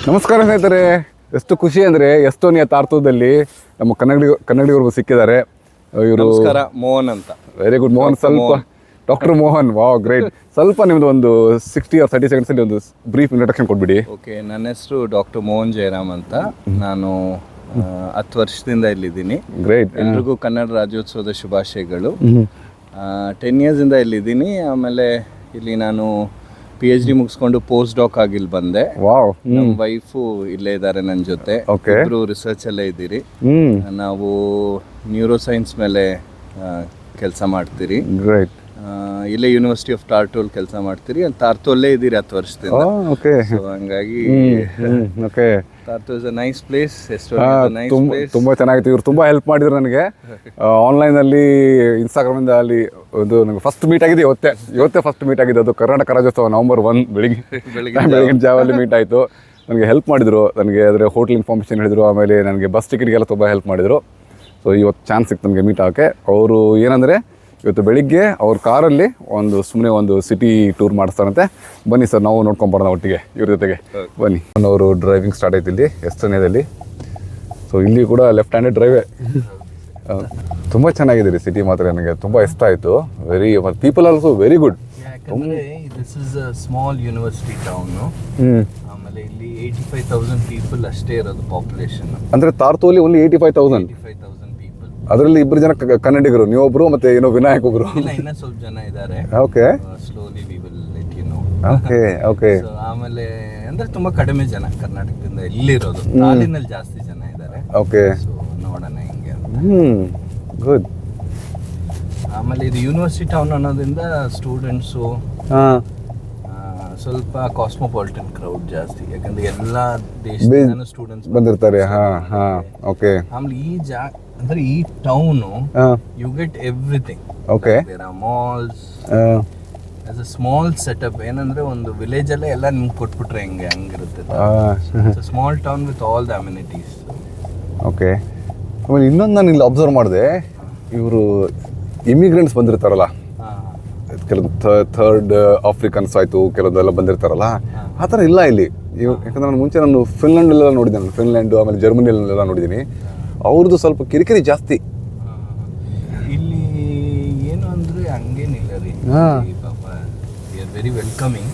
ನಮಸ್ಕಾರ ಸ್ನೇಹಿತರೆ, ಎಷ್ಟು ಖುಷಿ ಅಂದರೆ ಎಸ್ತೋನಿಯಾ ತಾರ್ತೋದಲ್ಲಿ ನಮ್ಮ ಕನ್ನಡಿಗರು ಸಿಕ್ಕಿದ್ದಾರೆ. ಇವರು ನಮಸ್ಕಾರ, ಮೋಹನ್ ಅಂತ. Very good Mohan. ಸ್ವಲ್ಪ ಡಾಕ್ಟರ್ ಮೋಹನ್, ವಾವ್ ಗ್ರೇಟ್. ಸ್ವಲ್ಪ ನಿಮ್ಮದು ಒಂದು 60 or 30 ಸೆಕೆಂಡ್ಸಲ್ಲಿ ಒಂದು ಬ್ರೀಫ್ ಇಂಟ್ರೊಡಕ್ಷನ್ ಕೊಟ್ಬಿಡಿ. ಓಕೆ, ನನ್ನ ಹೆಸರು ಡಾಕ್ಟರ್ ಮೋಹನ್ ಜಯರಾಮ್ ಅಂತ. ನಾನು 10 ವರ್ಷದಿಂದ ಇಲ್ಲಿದ್ದೀನಿ. ಗ್ರೇಟ್. ಎಲ್ರಿಗೂ ಕನ್ನಡ ರಾಜ್ಯೋತ್ಸವದ ಶುಭಾಶಯಗಳು. 10 ಇಯರ್ಸಿಂದ ಇಲ್ಲಿದ್ದೀನಿ. ಆಮೇಲೆ ಇಲ್ಲಿ ನಾನು PhD ಮುಗಿಸ್ಕೊಂಡು ಪೋಸ್ಟ್ ಡಾಕ್ ಆಗಿ ಇಲ್ಲಿ ಬಂದೆ. ವಾವ್. ನಮ್ಮ ವೈಫು ಇಲ್ಲೇ ಇದ್ದಾರೆ ನನ್ನ ಜೊತೆ. Okay. ಇಬ್ರು ರಿಸರ್ಚ್ ಅಲ್ಲೇ ಇದ್ದೀರಿ. ನಾವು ನ್ಯೂರೋ ಸೈನ್ಸ್ ಮೇಲೆ ಕೆಲಸ ಮಾಡ್ತೀರಿ. ಗ್ರೇಟ್. ಇಲ್ಲೇ ಯೂನಿವರ್ಸಿಟಿ ಆಫ್ ಟಾರ್ಟೋಲ್ ಕೆಲಸ ಮಾಡ್ತೀರಿ. ತಾರ್ತೋಲ್ಲೇ ಇದ್ದೀರಿ 10 ವರ್ಷದಿಂದ. ಓಕೆ. ಸೊ ಹಂಗಾಗಿ okay. Tartu is a nice place. Nice place. ತುಂಬ ಚೆನ್ನಾಗಿತ್ತು. ಇವ್ರು ತುಂಬ ಹೆಲ್ಪ್ ಮಾಡಿದ್ರು ನನಗೆ ಆನ್ಲೈನಲ್ಲಿ, ಇನ್ಸ್ಟಾಗ್ರಾಮಿಂದ. ಅಲ್ಲಿ ಒಂದು ನನಗೆ ಫಸ್ಟ್ ಮೀಟ್ ಆಗಿದೆ ಇವತ್ತೇ ಫಸ್ಟ್ ಮೀಟ್ ಆಗಿದೆ. ಅದು ಕರ್ನಾಟಕ ರಾಜ್ಯೋತ್ಸವ November 1 ಬೆಳಿಗ್ಗೆ ಜಾವಲ್ಲಿ ಮೀಟ್ ಆಯಿತು. ನನಗೆ ಹೆಲ್ಪ್ ಮಾಡಿದರು. ನನಗೆ ಅದರ ಹೋಟೆಲ್ ಇನ್ಫಾರ್ಮೇಷನ್ ಹೇಳಿದರು. ಆಮೇಲೆ ನನಗೆ ಬಸ್ ಟಿಕೆಟ್ಗೆಲ್ಲ ತುಂಬ ಹೆಲ್ಪ್ ಮಾಡಿದರು. ಸೊ ಇವತ್ತು ಚಾನ್ಸ್ ಸಿಕ್ತು ನನಗೆ ಮೀಟ್ ಆಗೋಕ್ಕೆ. ಅವರು ಏನಂದರೆ ಇವತ್ತು ಬೆಳಿಗ್ಗೆ ಅವ್ರ ಕಾರಲ್ಲಿ ಸುಮ್ಮನೆ ಒಂದು ಸಿಟಿ ಟೂರ್ ಮಾಡಿಸ್ತಾರಂತೆ. ಬನ್ನಿ ಸರ್, ನಾವು ನೋಡ್ಕೊಂಬರೋಣ ಒಟ್ಟಿಗೆ ಇವ್ರ ಜೊತೆಗೆ. ಬನ್ನಿ. ಅವರು ಡ್ರೈವಿಂಗ್ ಸ್ಟಾರ್ಟ್ ಆಯ್ತು ಇಲ್ಲಿ ಎಸ್ತೋನಿಯಾದಲ್ಲಿ. ಸೊ ಇಲ್ಲಿ ಕೂಡ ಲೆಫ್ಟ್ ಹ್ಯಾಂಡೆಡ್ ಡ್ರೈವೇ. ತುಂಬ ಚೆನ್ನಾಗಿದೆ ರೀ ಸಿಟಿ. ಮಾತ್ರ ನನಗೆ ತುಂಬ ಇಷ್ಟ ಆಯಿತು. Very people also very good. This is a small university town. ಆಮೇಲೆ ಇಲ್ಲಿ 85,000 ಪೀಪಲ್ ಅಷ್ಟೇ ಇರೋದು ಪಾಪ್ಯುಲೇಷನ್. ಅಂದರೆ ತಾರ್ತೋಲಿ ಓನ್ಲಿ 85,000 ಪೀಪಲ್. ಅದರಲ್ಲಿ 2 ಜನ ಕನ್ನಡಿಗರು, ನೀವೊಬ್ರು ಮತ್ತೆ ಏನೋ ವಿನಾಯಕ್ ಒಬ್ರು. ಇನ್ನ ಸ್ವಲ್ಪ ಜನ ಇದ್ದಾರೆ. Okay. Slowly we will let you know. Okay. Okay. ಆಮೇಲೆ ಅಂದ್ರೆ ತುಂಬಾ ಕಡಿಮೆ ಜನ ಕರ್ನಾಟಕದಿಂದ ಇಲ್ಲಿರೋದು. ಕಾಲಿನಲ್ಲಿ ಜಾಸ್ತಿ ಜನ ಇದ್ದಾರೆ. ಓಕೆ. ಸೊ ನೋಡೋಣ ಹೆಂಗೆ ಅಂತ. ಗುಡ್. ಆಮೇಲೆ ಇದು ಯೂನಿವರ್ಸಿಟಿ ಟೌನ್ ಅನ್ನೋದ್ರಿಂದ ಸ್ಟೂಡೆಂಟ್ಸು ಸ್ವಲ್ಪ ಕಾಸ್ಮೋಪಾಲಿಟನ್ ಕ್ರೌಡ್ ಜಾಸ್ತಿ. ಯಾಕಂದ್ರೆ ಎಲ್ಲಾ ದೇಶದಿಂದ ಸ್ಟೂಡೆಂಟ್ಸ್ ಬಂದಿರ್ತಾರೆ. ಓಕೆ. ಆಮೇಲೆ ಅಂದ್ರೆ ಈ town you get everything. Okay. There are malls. As a small setup. ಏನಂದ್ರೆ ಒಂದು ವಿಲೇಜ್ ಅಲ್ಲೇ ಎಲ್ಲ ನಿಮ್ಗೆ ಕೊಟ್ಬಿಟ್ರೆ ಹಂಗಿರುತ್ತೆ. Small town with all the amenities. Okay. ಆಮೇಲೆ ಇನ್ನೊಂದು ನಾನು ಇಲ್ಲಿ ಅಬ್ಸರ್ವ್ ಮಾಡಿದೆ, ಇವರು ಇಮಿಗ್ರೆಂಟ್ಸ್ ಬಂದಿರ್ತಾರಲ್ಲ, ಕೆಲವೊಂದು ಥರ್ಡ್ ಆಫ್ರಿಕನ್ಸ್ ಆಯಿತು, ಕೆಲವೊಂದೆಲ್ಲ ಬಂದಿರ್ತಾರಲ್ಲ, ಆ ಥರ ಇಲ್ಲ ಇಲ್ಲಿ. ಯಾಕಂದ್ರೆ ನಾನು ಮುಂಚೆ ಫಿನ್ಲ್ಯಾಂಡಲ್ಲೆಲ್ಲ ನೋಡಿದ್ದೀನಿ. ಫಿನ್ಲ್ಯಾಂಡು ಆಮೇಲೆ ಜರ್ಮನಿಯಲ್ಲೆಲ್ಲ ನೋಡಿದ್ದೀನಿ. ಅವ್ರದ್ದು ಸ್ವಲ್ಪ ಕಿರಿಕಿರಿ ಜಾಸ್ತಿ. ಇಲ್ಲಿ ಏನು ಅಂದರೆ ಹಂಗೇನಿಲ್ಲ ರೀ. ಪಾಪ we are very welcoming.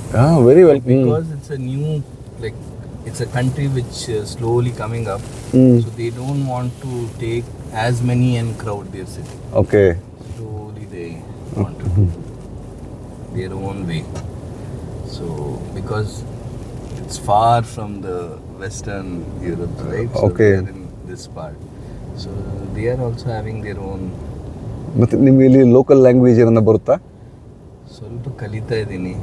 Very welcoming. Because it's a new, like it's a country which slowly coming up. So they don't want to take as many and crowd their city. Okay. Slowly they want to do their own way. So because it's far from the Western Europe, right? So okay. they are in this part. So they are also having their own. ಮತ್ತೆ ನಿಮ್ಗೆ ಇಲ್ಲಿ local language ಏನನ್ನ ಬರುತ್ತಾ? ಸ್ವಲ್ಪ ಕಲಿತಾ ಇದ್ದೀನಿ.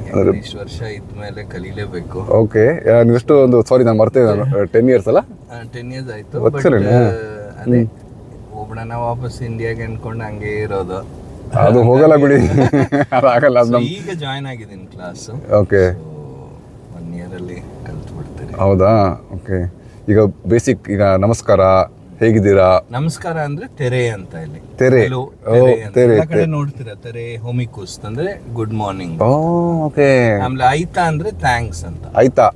ಇಷ್ಟು ವರ್ಷ ಇದ್ಮೇಲೆ ಕಲಿಲೇಬೇಕು. ಓಕೆ. ನೀವೆಷ್ಟು ಸಾರಿ ನಾನು ಮರ್ತೇನೆ, 10 years ಅಲ್ಲ? 10 years ಆಯಿತು. ಬಟ್ ಅದೇ ಹೋಗ್ಬಿಡೋಣ ವಾಪಸ್ ಇಂಡಿಯಾಗೆ ಅನ್ಕೊಂಡು ಹಂಗೆ ಇರೋದು. ಅದು ಹೋಗಲ್ಲ ಬಿಡಿ, ಅದಾಗಲ್ಲ. ಈಗ ಜಾಯ್ನ್ ಆಗಿದ್ದೀನಿ ಕ್ಲಾಸ್. ಓಕೆ. 1 year ಅಲ್ಲಿ ಕಲ್ತು ಬಿಡ್ತೀನಿ. ಹೌದಾ? ಓಕೆ. ಈಗ ಬೇಸಿಕ್, ಈಗ ನಮಸ್ಕಾರ, ಹೇಗಿದ್ದೀರಾ? ನಮಸ್ಕಾರ ಅಂದ್ರೆ ತೆರೆ ಅಂತ. ಇಲ್ಲಿ ತೆರೆ. ತೆರೆ ಕಡೆ ನೋಡ್ತೀರಾ. ತೆರೆ ಹೋಮಿಕುಸ್ ಅಂದ್ರೆ ಗುಡ್ ಮಾರ್ನಿಂಗ್. ಓಕೆ. ಆಮೇಲೆ ಆಯ್ತಾ ಅಂದ್ರೆ ಥ್ಯಾಂಕ್ಸ್ ಅಂತ. ಆಯ್ತಾ.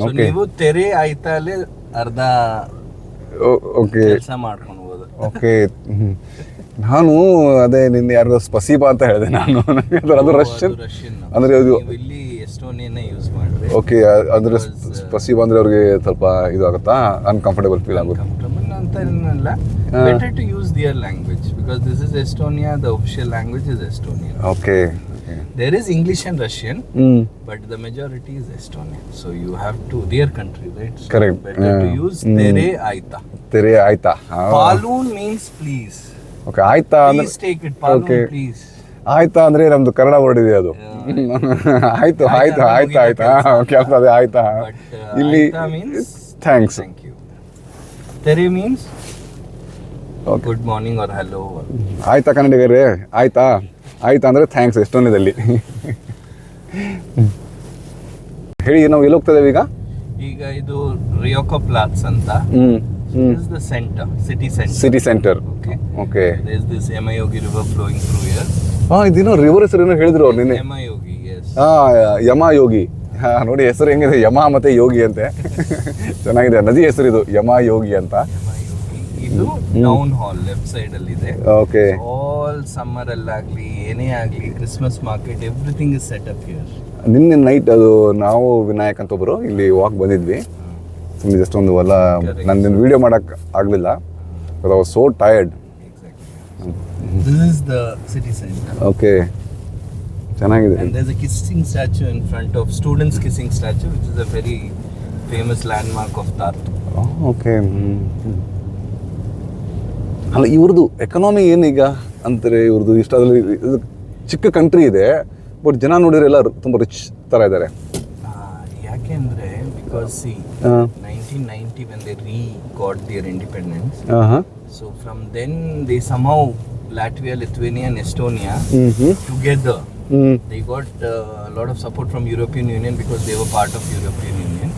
ಸೊ ನೀವು ತೆರೆ ಆಯ್ತಾ ಅಲ್ಲಿ ಅರ್ಧ ಓಕೆ ಕೆಲಸ ಮಾಡ್ಕೊಂಡು ಹೋದ. ಓಕೆ. ನಾನು ಅದೇ ನಿನ್ನೆ ಯಾರಿಗೋ ಸ್ಪಸೀಬಾ ಅಂತ ಹೇಳಿದೆ ನಾನು. ಅದು ರಷ್ಯನ್ ಅಂದ್ರೆ ಇಲ್ಲಿ ಎಸ್ಟೋನಿಯನ್ ಯೂಸ್ ಮಾಡ್ರಿ. ಓಕೆ. ಅಂದ್ರೆ ಸ್ಪಸೀಬಾ ಅಂದ್ರೆ ಅವ್ರಿಗೆ ಸ್ವಲ್ಪ ಇದು ಆಗುತ್ತಾ, ಅನ್ಕಂಫರ್ಟೇಬಲ್ ಫೀಲ್ ಆಗುತ್ತೆ? ಕಂಫರ್ಟಬಲ್ ಅಂತ ಏನಿಲ್ಲ. Better to use their language because this is Estonia. The official language is Estonian. Okay. There is English and Russian, but the majority is Estonian. So you have to, their country, right? So correct. Better to use tere aita. Tere aita. Paloon means please. Okay. Aita ಅಂದ್ರೆ please take it. Paloon, okay. Please. ಆಯ್ತಾ ಅಂದ್ರೆ ನಮ್ದು Kannada word ಇದೆ ಅದು. ಆಯ್ತು ಆಯ್ತು ಆಯ್ತಾ ಆಯ್ತಾ. ಓಕೆ. ಅದೇ ಆಯ್ತಾ. ಇಲ್ಲಿ thanks. Thank you. Tere means good morning or hello. ಆಯ್ತಾ ಕನ್ನಡಿಗರೇ? ಆಯ್ತಾ ಆಯ್ತಾ ಅಂದರೆ ಥ್ಯಾಂಕ್ಸ್ ಎಷ್ಟೊಂದಿದಲ್ಲಿ. ಹೇಳಿ, ನಾವು ಎಲ್ಲಿ ಹೋಗ್ತಾ ಇದ್ದೇವೆ ಈಗ? ಈಗ ಇದು ರಿಯೋಕೋ ಪ್ಲಾಟ್ಸ್ ಅಂತ. This is the center, city center. City center. Okay. Okay. There is this Yamayogi river flowing through here. ಇದೇನೋ ರಿವರ್ ಹೆಸರು ಏನೋ ಹೇಳಿದ್ರು ಅವ್ರು ನಿನ್ನೆ. Yamayogi, yes. ಯಮಯೋಗಿ. ನೋಡಿ ಹೆಸರು ಹೆಂಗಿದೆ, ಯಮ ಮತ್ತು ಯೋಗಿ ಅಂತೆ. ಚೆನ್ನಾಗಿದೆ. ನದಿ ಹೆಸರು ಇದು ಯಮ ಯೋಗಿ ಅಂತ. ಇದು ಟೌನ್ ಹಾಲ್ ಲೆಫ್ಟ್ ಸೈಡ್ ಅಲ್ಲಿ ಇದೆ. ಓಕೆ. ಆಲ್ ಸಮ್ಮರ್ ಅಲ್ಲಾಗ್ಲಿ ಏನೇ ಆಗ್ಲಿ Christmas market everything is set up here. ನಿನ್ನೆ ನೈಟ್ ಅದು ನಾವು ವಿನಾಯಕ್ ಅಂತ ಒಬ್ಬರು ಇಲ್ಲಿ ವಾಕ್ ಬಂದಿದ್ವಿ. ಸುಮ್ಮನೆ ಜಸ್ಟ್ ಒಂದು ಹೊಲ ನನ್ನ ವಿಡಿಯೋ ಮಾಡೋಕ್ಕೆ ಆಗಲಿಲ್ಲ. I was so tired. This is the city center. Okay, ಚೆನ್ನಾಗಿದೆ. And there's a kissing statue in front of students kissing statue, which is a very famous landmark of Tartu. Okay. ಅಲ್ಲ, ಇವ್ರದ್ದು economy ಏನೀಗ ಅಂತಾರೆ? ಇವ್ರದ್ದು ಇಷ್ಟಾದಲ್ಲಿ ಇದು ಚಿಕ್ಕ country ಇದೆ, but ಜನ ನೋಡಿದ್ರೆ ಎಲ್ಲ ತುಂಬ ರಿಚ್ ಥರ ಇದ್ದಾರೆ. ಯಾಕೆಂದ್ರೆ because C 1990 when they got their independence. So from then they somehow Latvia, Lithuania and Estonia together they got a lot of support from European Union because they were part of European Union.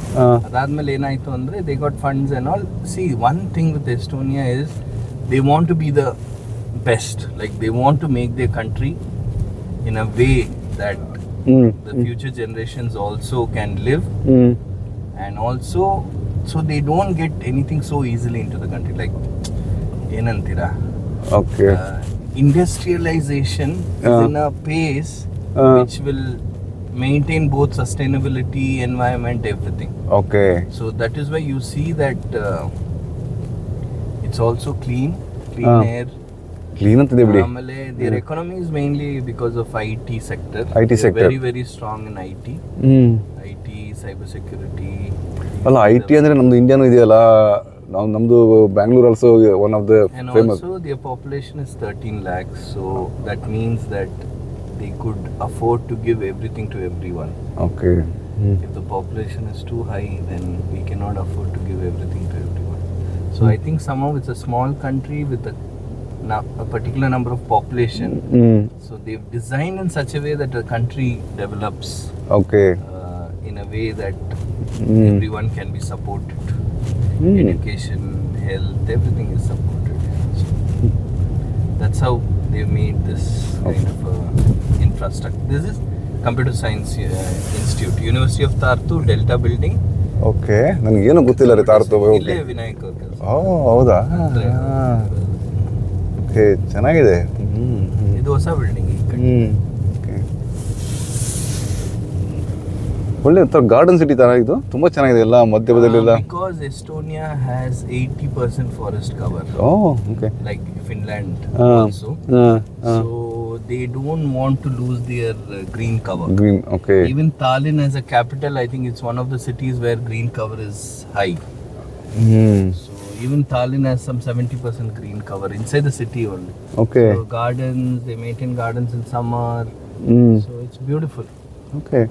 Adadmele enayitu andre they got funds and all. See, one thing with Estonia is they want to be the best. Like they want to make their country in a way that the future generations also can live, and also so they don't get anything so easily into the country. Like enantira, okay, industrialization is in a pace which will maintain both sustainability, environment, everything. Okay. So that is why you see that it's also clean air. Clean ಅಂತದೆ ಬಿಡಿ. ಆಮೇಲೆ their economy is mainly because of IT sector. IT sector. Very very strong in IT. IT, cyber security. ಅಲ್ಲ, IT ಅಂದರೆ ನಮ್ದು ಇಂಡಿಯಾನು ಇದೆಯಲ್ಲ, ನಮ್ದು Bangalore also one of the And famous. also their population is 13 lakhs, so that means that they could afford to give everything to everyone. Okay. If the population is too high, then we cannot afford to give everything to everyone. So I think somehow it's a small country with a particular number of population. So they've designed in such a way that the country develops. Okay. In a way that everyone can be supported. Education, health, everything is supported. So that's how they've made this kind of infrastructure. This is Computer Science Institute, University of Tartu, Delta Building. Okay, ನನಗೇನು ಗೊತ್ತಿಲ್ಲ ರೀ ತಾರ್ತು. ಇಲ್ಲೇ ವಿನಾಯಕ್ ಅವ್ರ ಕೆಲಸ. ಹೌದಾ? Okay, ಚೆನ್ನಾಗಿದೆ. ಇದು ಹೊಸ ಬಿಲ್ಡಿಂಗ್. ಒಳ್ಳೆ ಗಾರ್ಡನ್ ಸಿಟಿ ತರ ಇದು, ತುಂಬಾ ಚೆನ್ನಾಗಿದೆ ಎಲ್ಲ ಮಧ್ಯದಲ್ಲಿ. Because Estonia has 80% forest cover. Okay. Like Finland also. So they don't want to lose their green cover. Green, okay. Even Tallinn as a capital, I think it's one of the cities where green cover is high. So even Tallinn has some 70% green cover inside the city only. Okay. So gardens, they maintain gardens in summer. So it's beautiful. Okay.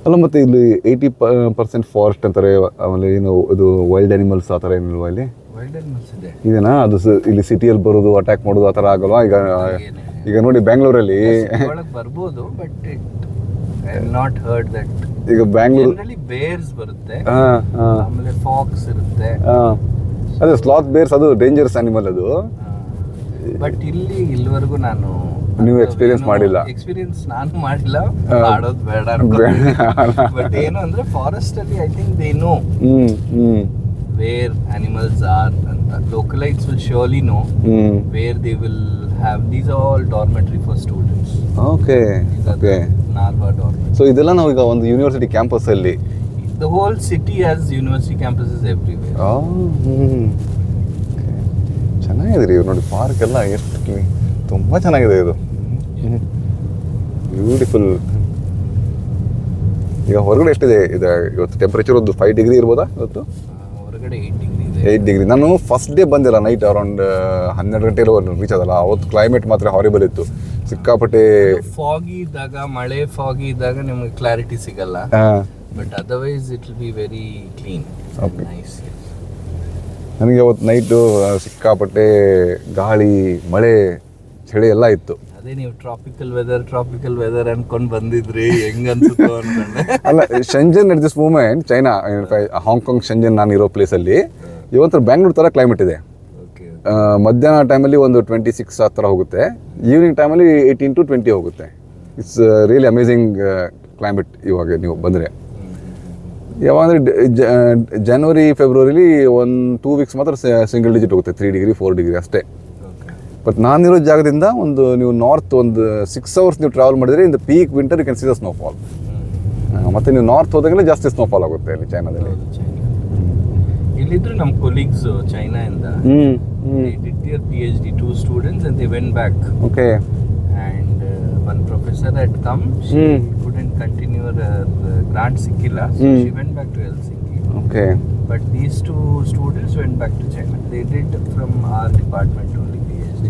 ಅಲ್ಲ, ಮತ್ತೆ ಇಲ್ಲಿ 80% forest ಅಂತಾರೆ. ಆಮೇಲೆ ಏನು ಇದು wild animals ಆ ಥರ ಏನಿಲ್ವಾ ಇಲ್ಲಿ? ವೈಲ್ಡ್ ಅನಿಮಲ್ಸ್ ಇದೆ. ಇದೇನಾ ಅದು ಇಲ್ಲಿ ಸಿಟಿಯಲ್ಲಿ ಬರೋದು ಅಟ್ಯಾಕ್ ಮಾಡೋದು ಆ ಥರ ಆಗಲ್ವಾ? ಈಗ ನೋಡಿ ಬ್ಯಾಂಗ್ಳೂರಲ್ಲಿ ಒಳಗೆ ಬರ್ಬೋದು, but I have not heard that. ಈಗ ಬ್ಯಾಂಗ್ಳೂರ್ ಜನರಲಿ ಬೇರ್ಸ್ ಬರುತ್ತೆ, ಆಮೇಲೆ ಫಾಕ್ಸ್ ಇರುತ್ತೆ. ಅದೇ ಸ್ಲಾತ್ ಬೇರ್ಸ್, ಅದು ಡೇಂಜರಸ್ ಅನಿಮಲ್ ಅದು. ಬಟ್ ಇಲ್ಲಿವರೆಗೂ ನಾನು ನೀವು ಎಕ್ಸ್ಪೀರಿಯನ್ಸ್ ಮಾಡಿಲ್ಲ? ಎಕ್ಸ್ಪೀರಿಯನ್ಸ್ ನಾನು ಮಾಡಿಲ್ಲ, ಆಡೋದು ಬೇಡ. ಬಟ್ ಏನು ಅಂದ್ರೆ ಫಾರೆಸ್ಟ್ ಅಲ್ಲಿ I think they know where animals are, and localites will surely know where they will have. These are all dormitory for students. Okay. Okay. Narva dormitory. So ಇದೆಲ್ಲ ನಾವು ಈಗ ಒಂದು ಯೂನಿವರ್ಸಿಟಿ ಕ್ಯಾಂಪಸ್ ಅಲ್ಲಿ. The whole city has university campuses everywhere. ಚೆನ್ನಾಗಿದೆ ರೀ ನೋಡಿ, park ಎಲ್ಲ ಎಷ್ಟು ತುಂಬ ಚೆನ್ನಾಗಿದೆ ಇದು. ಬ್ಯೂಟಿಫುಲ್. ಈಗ ಹೊರಗಡೆ ಎಷ್ಟಿದೆ ಇದೆ ಇವತ್ತು? ಟೆಂಪರೇಚರ್ ಒಂದು 5 ಡಿಗ್ರಿ ಇರ್ಬೋದಾ ಇವತ್ತು? ಹೊರಗಡೆ 8 ಡಿಗ್ರಿ ಇದೆ. 8 ಡಿಗ್ರಿ. ನಾನು ಫಸ್ಟ್ ಡೇ ಬಂದಿಲ್ಲ, ನೈಟ್ ಅರೌಂಡ್ 12 ಗಂಟೆಗೆ ರೀಚ್ ಆದಲ್ಲ. ಅವತ್ತು ಕ್ಲೈಮೇಟ್ ಮಾತ್ರ ಹಾರಿಬಲ್ ಇತ್ತು, ಸಿಕ್ಕಾಪಟ್ಟೆ. ಫಾಗಿ ಇದ್ದಾಗ, ಮಳೆ ಫಾಗಿ ಇದ್ದಾಗ ನಿಮಗೆ ಕ್ಲಾರಿಟಿ ಸಿಗಲ್ಲ. But otherwise it will be very clean, nice. ನನಗೆ ಅವತ್ತು ನೈಟು ಸಿಕ್ಕಾಪಟ್ಟೆ ಗಾಳಿ, ಮಳೆ, ಚಳಿ ಎಲ್ಲ ಇತ್ತು. ಅದೇ ನೀವು ಟ್ರಾಪಿಕಲ್ ವೆದರ್ ಅನ್ಕೊಂಡು ಬಂದಿದ್ರಿ, ಹೆಂಗ್ ಅನ್ಸುತ್ತೋ ಅನ್ಕೊಂಡೆ. ಅಲ್ಲ, Shenzhen at this moment, China, Hong Kong, Shenzhen ನಾನು ಇರೋ ಪ್ಲೇಸಲ್ಲಿ ಇವತ್ತು ಬ್ಯಾಂಗ್ಳೂರ್ ಥರ ಕ್ಲೈಮೇಟ್ ಇದೆ. ಮಧ್ಯಾಹ್ನ ಟೈಮಲ್ಲಿ ಒಂದು 26 ಆ ಥರ ಹೋಗುತ್ತೆ, ಈವ್ನಿಂಗ್ ಟೈಮಲ್ಲಿ 18 to 20 ಹೋಗುತ್ತೆ. ಇಟ್ಸ್ ರಿಯಲಿ ಅಮೇಝಿಂಗ್ ಕ್ಲೈಮೇಟ್ ಇವಾಗ ನೀವು ಬಂದರೆ. ಯಾವಾಗ ಜನವರಿ ಫೆಬ್ರವರಿಲಿ 1-2 ವೀಕ್ಸ್ ಮಾತ್ರ ಸಿಂಗಲ್ ಡಿಜಿಟ್ ಹೋಗುತ್ತೆ, 3 ಡಿಗ್ರಿ 4 ಡಿಗ್ರಿ ಅಷ್ಟೇ. ಬಟ್ ನಾನಿರೋ ಜಾಗದಿಂದ ಒಂದು ನೀವು ನಾರ್ತ್ ಒಂದು 6 ಅವರ್ಸ್ ನೀವು ಟ್ರಾವೆಲ್ ಮಾಡಿದರೆ in the peak winter you can see the snowfall. ಮತ್ತು ನೀವು ನಾರ್ತ್ ಹೋದಾಗಲೇ ಜಾಸ್ತಿ ಸ್ನೋಫಾಲ್ ಆಗುತ್ತೆ ಇಲ್ಲಿ ಚೈನಾದಲ್ಲಿ. ಇಲ್ಲಿದ್ರು ನಮ್ಮ colleagues ಚೈನಾಯಿಂದ did their PhD, 2 students, and they went back. Okay. And one professor had come, she couldn't continue her grant Sikila, so she went back to Helsinki. Okay. But these 2 students went back to China. They did from our department only PhD.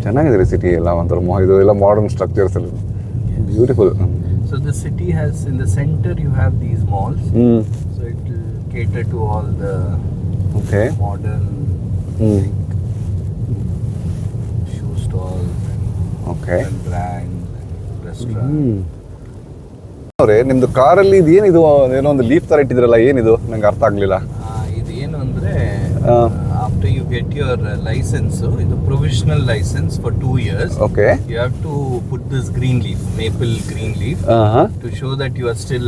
ಚೆನ್ನಾಗಿದೆ city ಎಲ್ಲ, ಒಂಥರ ಇದು ಎಲ್ಲ modern structures ಎಲ್ಲ beautiful. So the city has, in the center you have these malls, so it will cater to all the modern like, shoe stalls and brands and restaurants. ಅವರೇ ನಿಮ್ದು ಕಾರಲ್ಲಿ ಇದು ಏನಿದು, ಏನೋ ಒಂದು ಲೀಫ್ ತರ ಇಟ್ಟಿದ್ರಲ್ಲ, ಏನಿದು ನಂಗೆ ಅರ್ಥ ಆಗ್ಲಿಲ್ಲ. ಇದೇನು ಅಂದ್ರೆ after you get your license, ಇದು provisional license for 2 years. Okay. You have to put this green leaf, maple green leaf, to show that you are still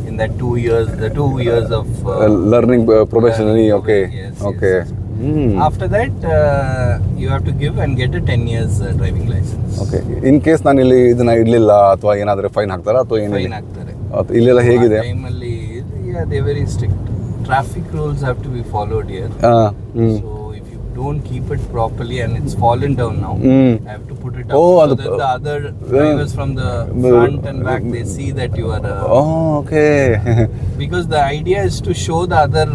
in that 2 years, the 2 years of learning professionally. Okay. Yes, Okay. Yes. After that you have to give and get a 10 years driving license. Okay. In case ನಾನು ಇಲ್ಲಿ ಇದನ್ನ ಇಡ್ಲಿಲ್ಲ ಅಥವಾ ಏನಾದ್ರೆ fine ಹಾಕ್ತಾರಾ ಅಥವಾ ಏನಿಲ್ಲ? Fine ಹಾಕ್ತಾರೆ. ಇಲ್ಲೆಲ್ಲ ಹೇಗಿದೆ? ಟೈಮಲ್ಲಿ they are very strict. Traffic rules have to be followed here. So if you don't keep it properly and it's fallen down now, I have to put it up so that the other drivers from the front and back, they see that you are okay. Because the idea is to show the other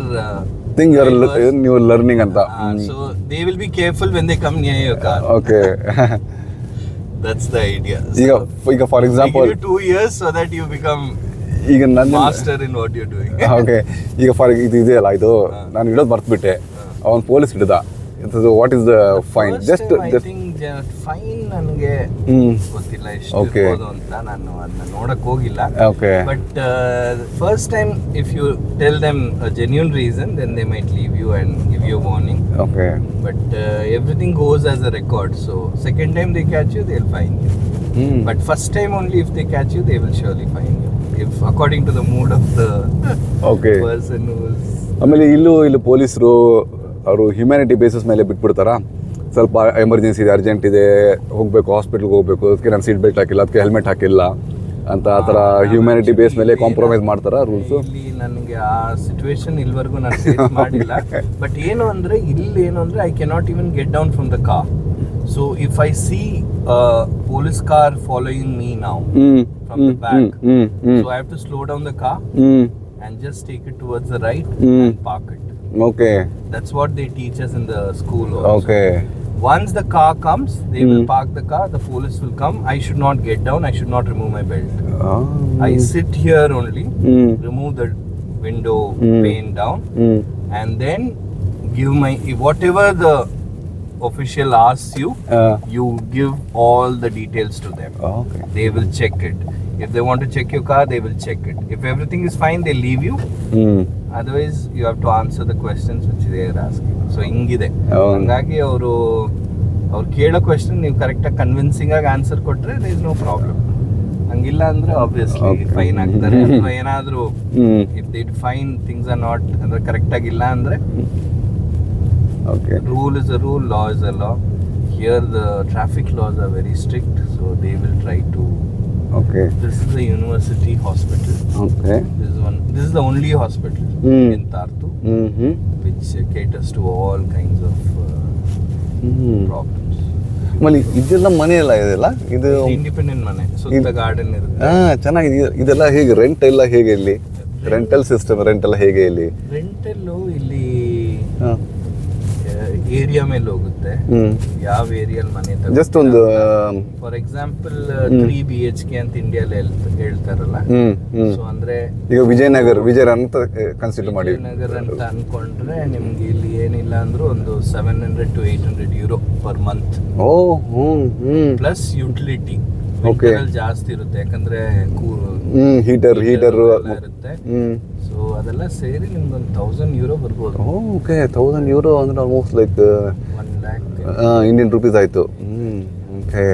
thing you are learning anta. So they will be careful when they come near your car. Okay. That's the idea. ಈಗ for example, give you 2 years so that you become ಈಗ ನನ್ನ master in what you are doing. Okay. ಈಗ for ಇದು ಇದೆಯಲ್ಲ, ಇದು ನಾನು ಇಡೋದು ಮರ್ತ್ಬಿಟ್ಟೆ, ಅವನು ಪೊಲೀಸ್ ಹಿಡಿದ. What is the fine? Just fine ನನಗೆ ಗೊತ್ತಿಲ್ಲ ಎಷ್ಟು ಇರ್ಬೋದು ಅಂತ, ನಾನು ಅದನ್ನ ನೋಡಕ್ ಹೋಗಿಲ್ಲ. Okay. But first time if you tell them a genuine reason, then they might leave you and give you warning. Okay. But everything goes as a record. So second time they catch you, they will fine you. But first time only if they catch you, they will surely fine you. If according to the mood of the person who is. ಆಮೇಲೆ ಇಲ್ಲಿ ಪೊಲೀಸರು ಅವರು humanity basis ಮೇಲೆ ಬಿಟ್ಬಿಡ್ತಾರಾ? ಸ್ವಲ್ಪ emergency ಇದೆ, urgent ಇದೆ, ಹೋಗಬೇಕು, ಹಾಸ್ಪಿಟ್ಲ್ಗೆ ಹೋಗಬೇಕು, ಅದಕ್ಕೆ ನಾನು ಸೀಟ್ ಬೆಲ್ಟ್ ಹಾಕಿಲ್ಲ, ಅದಕ್ಕೆ ಹೆಲ್ಮೆಟ್ ಹಾಕಿಲ್ಲ ಅಂತ ಆ ಥರ ಹ್ಯುಮ್ಯಾನಿಟಿ ಬೇಸ್ ಮೇಲೆ ಕಾಂಪ್ರಮೈಸ್ ಮಾಡ್ತಾರಾ ರೂಲ್ಸು? ಇಲ್ಲಿ ನನಗೆ ಆ ಸಿಚುವೇಶನ್ ಇಲ್ಲಿವರೆಗೂ ನಾನು ಫೇಸ್ ಮಾಡಿಲ್ಲ. ಬಟ್ ಏನು ಅಂದರೆ ಇಲ್ಲಿ ಏನು ಅಂದರೆ I cannot even get down from the car. So if I see a police car following me now from the back, so I have to slow down the car and just take it towards the right and park it. Okay. That's what they teach us in the school also. Okay. Once the car comes, they will park the car, the police will come. I should not get down, I should not remove my belt. I sit here only, remove the window pane down, and then give my, whatever the official asks you, you give all the details to them. Okay. They will check it. If they want to check your car, they will check it. If everything is fine, they leave you. Otherwise, you have to answer the questions which they are asking. So ಹಿಂಗಿದೆ. ಹಾಗಾಗಿ ಅವರು ಕೇಳೋ question ನೀವು ಕರೆಕ್ಟಾಗಿ convincing ಆಗಿ answer ಕೊಟ್ಟರೆ there is no problem. ಹಂಗಿಲ್ಲ ಅಂದ್ರೆ ಆಬ್ವಿಯಸ್ಲಿ ಫೈನ್ ಆಗ್ತಾರೆ. ಅಥವಾ ಏನಾದರೂ if they fine things are not ಅಂದ್ರೆ ಕರೆಕ್ಟಾಗಿಲ್ಲ ಅಂದರೆ, okay, rule is a rule, law is a law. Here the traffic laws are very strict, so they will try to. Okay. This is a university hospital. Okay. This is the only hospital in Tartu which caters to all kinds of problems. ಆಮೇಲೆ ಇದೆಲ್ಲ ಮನೆ ಎಲ್ಲ ಇದೆಲ್ಲ, ಇದು independent ಮನೆ, ಸುತ್ತ garden ಇರುತ್ತೆ. ಚೆನ್ನಾಗಿದೆ. ಇದೆಲ್ಲ ಹೇಗೆ ರೆಂಟ್ ಎಲ್ಲ ಹೇಗೆ ಇಲ್ಲಿ? ರೆಂಟಲ್ ಸಿಸ್ಟಮ್ ರೆಂಟ್ ಎಲ್ಲ ಹೇಗೆ ಇಲ್ಲಿ? ರೆಂಟಲ್ಲು ಇಲ್ಲಿ ಏರಿಯಾ ಮೇಲೆ ಹೋಗುತ್ತೆ, ಯಾವ ಏರಿಯಲ್ಲಿ ಮನೆ ಜಸ್ಟ್ ಒಂದು ಫಾರ್ ಎಕ್ಸಾಂಪಲ್ 3 BHK ಅಂತ ಇಂಡಿಯಾದಲ್ಲಿ ಹೇಳ್ತಾರಲ್ಲ. ಸೊ ಅಂದ್ರೆ ಈಗ ವಿಜಯನಗರ ಅಂತ ಕನ್ಸಿಡರ್ ಮಾಡಿ, ವಿಜಯನಗರ ಅಂತ ಅನ್ಕೊಂಡ್ರೆ ನಿಮ್ಗೆ ಇಲ್ಲಿ ಏನಿಲ್ಲ ಅಂದ್ರೂ ಒಂದು 700 to 800 euro per month. Plus utility ಜಾಸ್ತಿ ಇರುತ್ತೆ, ಯಾಕಂದ್ರೆ ಹೀಟರ್ ಇರುತ್ತೆ. ಸೊ ಅದೆಲ್ಲ ಸೇರಿ ನಿಮ್ಗೊಂದು 1000 euro ಬರ್ಬೋದು. ಓಕೆ, 1000 euro ಅಂದ್ರೆ almost like 1 lakh Indian rupees ಆಯ್ತು. ಓಕೆ.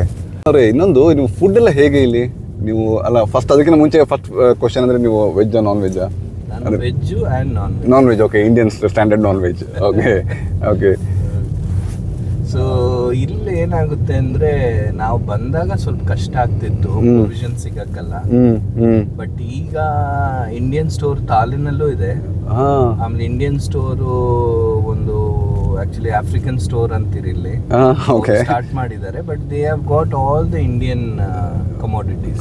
ಅವ್ರೆ ಇನ್ನೊಂದು ನೀವು ಫುಡ್ ಎಲ್ಲ ಹೇಗೆ ಇಲ್ಲಿ ನೀವು ಅಲ್ಲ ಫಸ್ಟ್ ಅದಕ್ಕಿಂತ ಮುಂಚೆ ಫಸ್ಟ್ ಕ್ವಶನ್ ಅಂದರೆ ನೀವು ವೆಜ್ಜಾ ನಾನ್ ವೆಜ್ಜಾ? ನಾನು veg and non non veg, okay, Indian standard non veg, okay okay. So ಇಲ್ಲಿ ಏನಾಗುತ್ತೆ ಅಂದ್ರೆ ನಾವು ಬಂದಾಗ ಸ್ವಲ್ಪ ಕಷ್ಟ ಆಗ್ತಿತ್ತು ಪ್ರೊವಿಷನ್ ಸಿಗಕ್ಕಲ್ಲ. ಬಟ್ ಈಗ ಇಂಡಿಯನ್ ಸ್ಟೋರ್ ತಾಲಿನಲ್ಲೂ ಇದೆ, ಆಮೇಲೆ ಇಂಡಿಯನ್ ಸ್ಟೋರು ಒಂದು ಆಕ್ಚುಲಿ ಆಫ್ರಿಕನ್ ಸ್ಟೋರ್ ಅಂತೀರಿ ಇಲ್ಲಿ ಸ್ಟಾರ್ಟ್ ಮಾಡಿದ್ದಾರೆ. But they have got all the Indian commodities,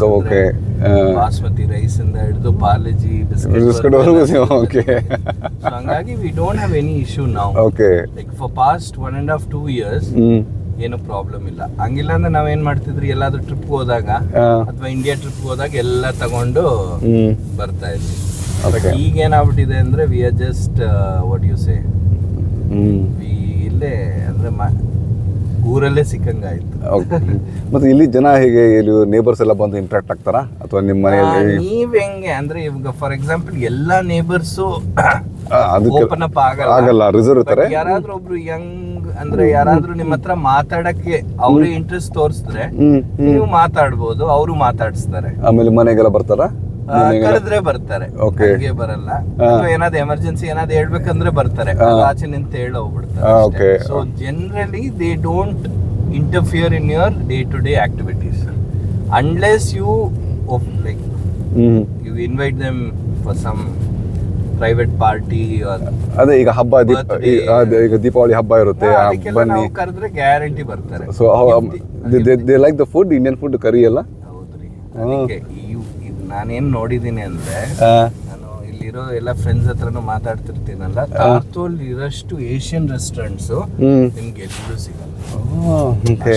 basmati rice ಇಂದ ಹಿಡಿದು ಪಾರ್ಲೆಜಿ ಬಿಸ್ಕೆಟ್. ಹಂಗಾಗಿ we don't have any issue ನಾವು. ಲೈಕ್ ಫಾರ್ ಪಾಸ್ಟ್ 1.5-2 years ಏನು ಪ್ರಾಬ್ಲಮ್ ಇಲ್ಲ. ಹಂಗಿಲ್ಲ ಅಂದ್ರೆ ನಾವೇನ್ ಮಾಡ್ತಿದ್ರಿ, ಎಲ್ಲಾದ್ರೂ ಟ್ರಿಪ್ ಹೋದಾಗ ಅಥವಾ ಇಂಡಿಯಾ ಟ್ರಿಪ್ ಹೋದಾಗ ಎಲ್ಲ ತಗೊಂಡು ಬರ್ತಾ ಇದ್ವಿ. ಬಟ್ ಈಗ ಏನಾಗ್ಬಿಟ್ಟಿದೆ ಅಂದ್ರೆ we are just what you say, ಇಲ್ಲೇ ಅಂದ್ರೆ ಊರಲ್ಲೇ ಸಿಕ್ಕಂಗಾಯ್ತು. ಮತ್ತೆ ಇಲ್ಲಿ ಜನ ಹೇಗೆ, ಇಲ್ಲಿ ನೇಬರ್ಸ್ ಎಲ್ಲ ಬಂದು ಇಂಟ್ರಾಕ್ಟ್ ಆಗ್ತಾರಾ ಅಥವಾ ನಿಮ್ಮ ಮನೆಯಲ್ಲಿ ನೀವ್ ಹೆಂಗೆ ಅಂದ್ರೆ ಇವಾಗ ಫಾರ್ ಎಕ್ಸಾಂಪಲ್ ಎಲ್ಲಾ ನೇಬರ್ಸು ಓಪನ್ ಅಪ್ ಆಗಲ್ಲ, ರಿಸರ್ವ್ ಇರ್ತಾರೆ. ಯಾರಾದ್ರೂ ಒಬ್ರು ಯಂಗ್ ಅಂದ್ರೆ ಯಾರಾದ್ರೂ ನಿಮ್ಮ ಹತ್ರ ಮಾತಾಡಕ್ಕೆ ಅವ್ರೇ ಇಂಟ್ರೆಸ್ಟ್ ತೋರಿಸಿದ್ರೆ ನೀವು ಮಾತಾಡ್ಬೋದು, ಅವರು ಮಾತಾಡಿಸ್ತಾರೆ. ಆಮೇಲೆ ಮನೆಗೆಲ್ಲ ಬರ್ತಾರಾ? ಕರೆದ್ರೆ ಬರ್ತಾರೆ, ಹಂಗೆ ಬರಲ್ಲ. ಅಥವಾ ಏನಾದ್ರು ಎಮರ್ಜೆನ್ಸಿ ಏನಾದ್ರು ಹೇಳ್ಬೇಕಂದ್ರೆ ಬರ್ತಾರೆ, ಆಚೆ ನಿಂತ ಹೇಳ ಹೋಗ್ಬಿಡ್ತಾರೆ. So generally they don't interfere in your day to day activities unless you like you invite them for some private party. ಅದೇ ಈಗ ಹಬ್ಬ ಈಗ ದೀಪಾವಳಿ ಹಬ್ಬ ಇರುತ್ತೆ, ಬನ್ನಿ ಕರೆದ್ರೆ ಗ್ಯಾರಂಟಿ ಬರ್ತಾರೆ. So they like the food, Indian food curry ಎಲ್ಲ. ಹೌದ್ರಿ, ಅದಕ್ಕೆ ನಾನೇನ್ ನೋಡಿದೀನಿ ಅಂದ್ರೆ ನಾನು ಇಲ್ಲಿರೋ ಎಲ್ಲ ಫ್ರೆಂಡ್ಸ್ ಹತ್ರನೂ ಮಾತಾಡ್ತಿರ್ತೀನಲ್ಲ, ತಾರ್ತೋಲ್ ಇರೋಷ್ಟು ಏಷ್ಯನ್ ರೆಸ್ಟೋರೆಂಟ್ಸ್ ನಿಮ್ಗೆ ಎಲ್ಲೂ ಸಿಗಲ್ಲ.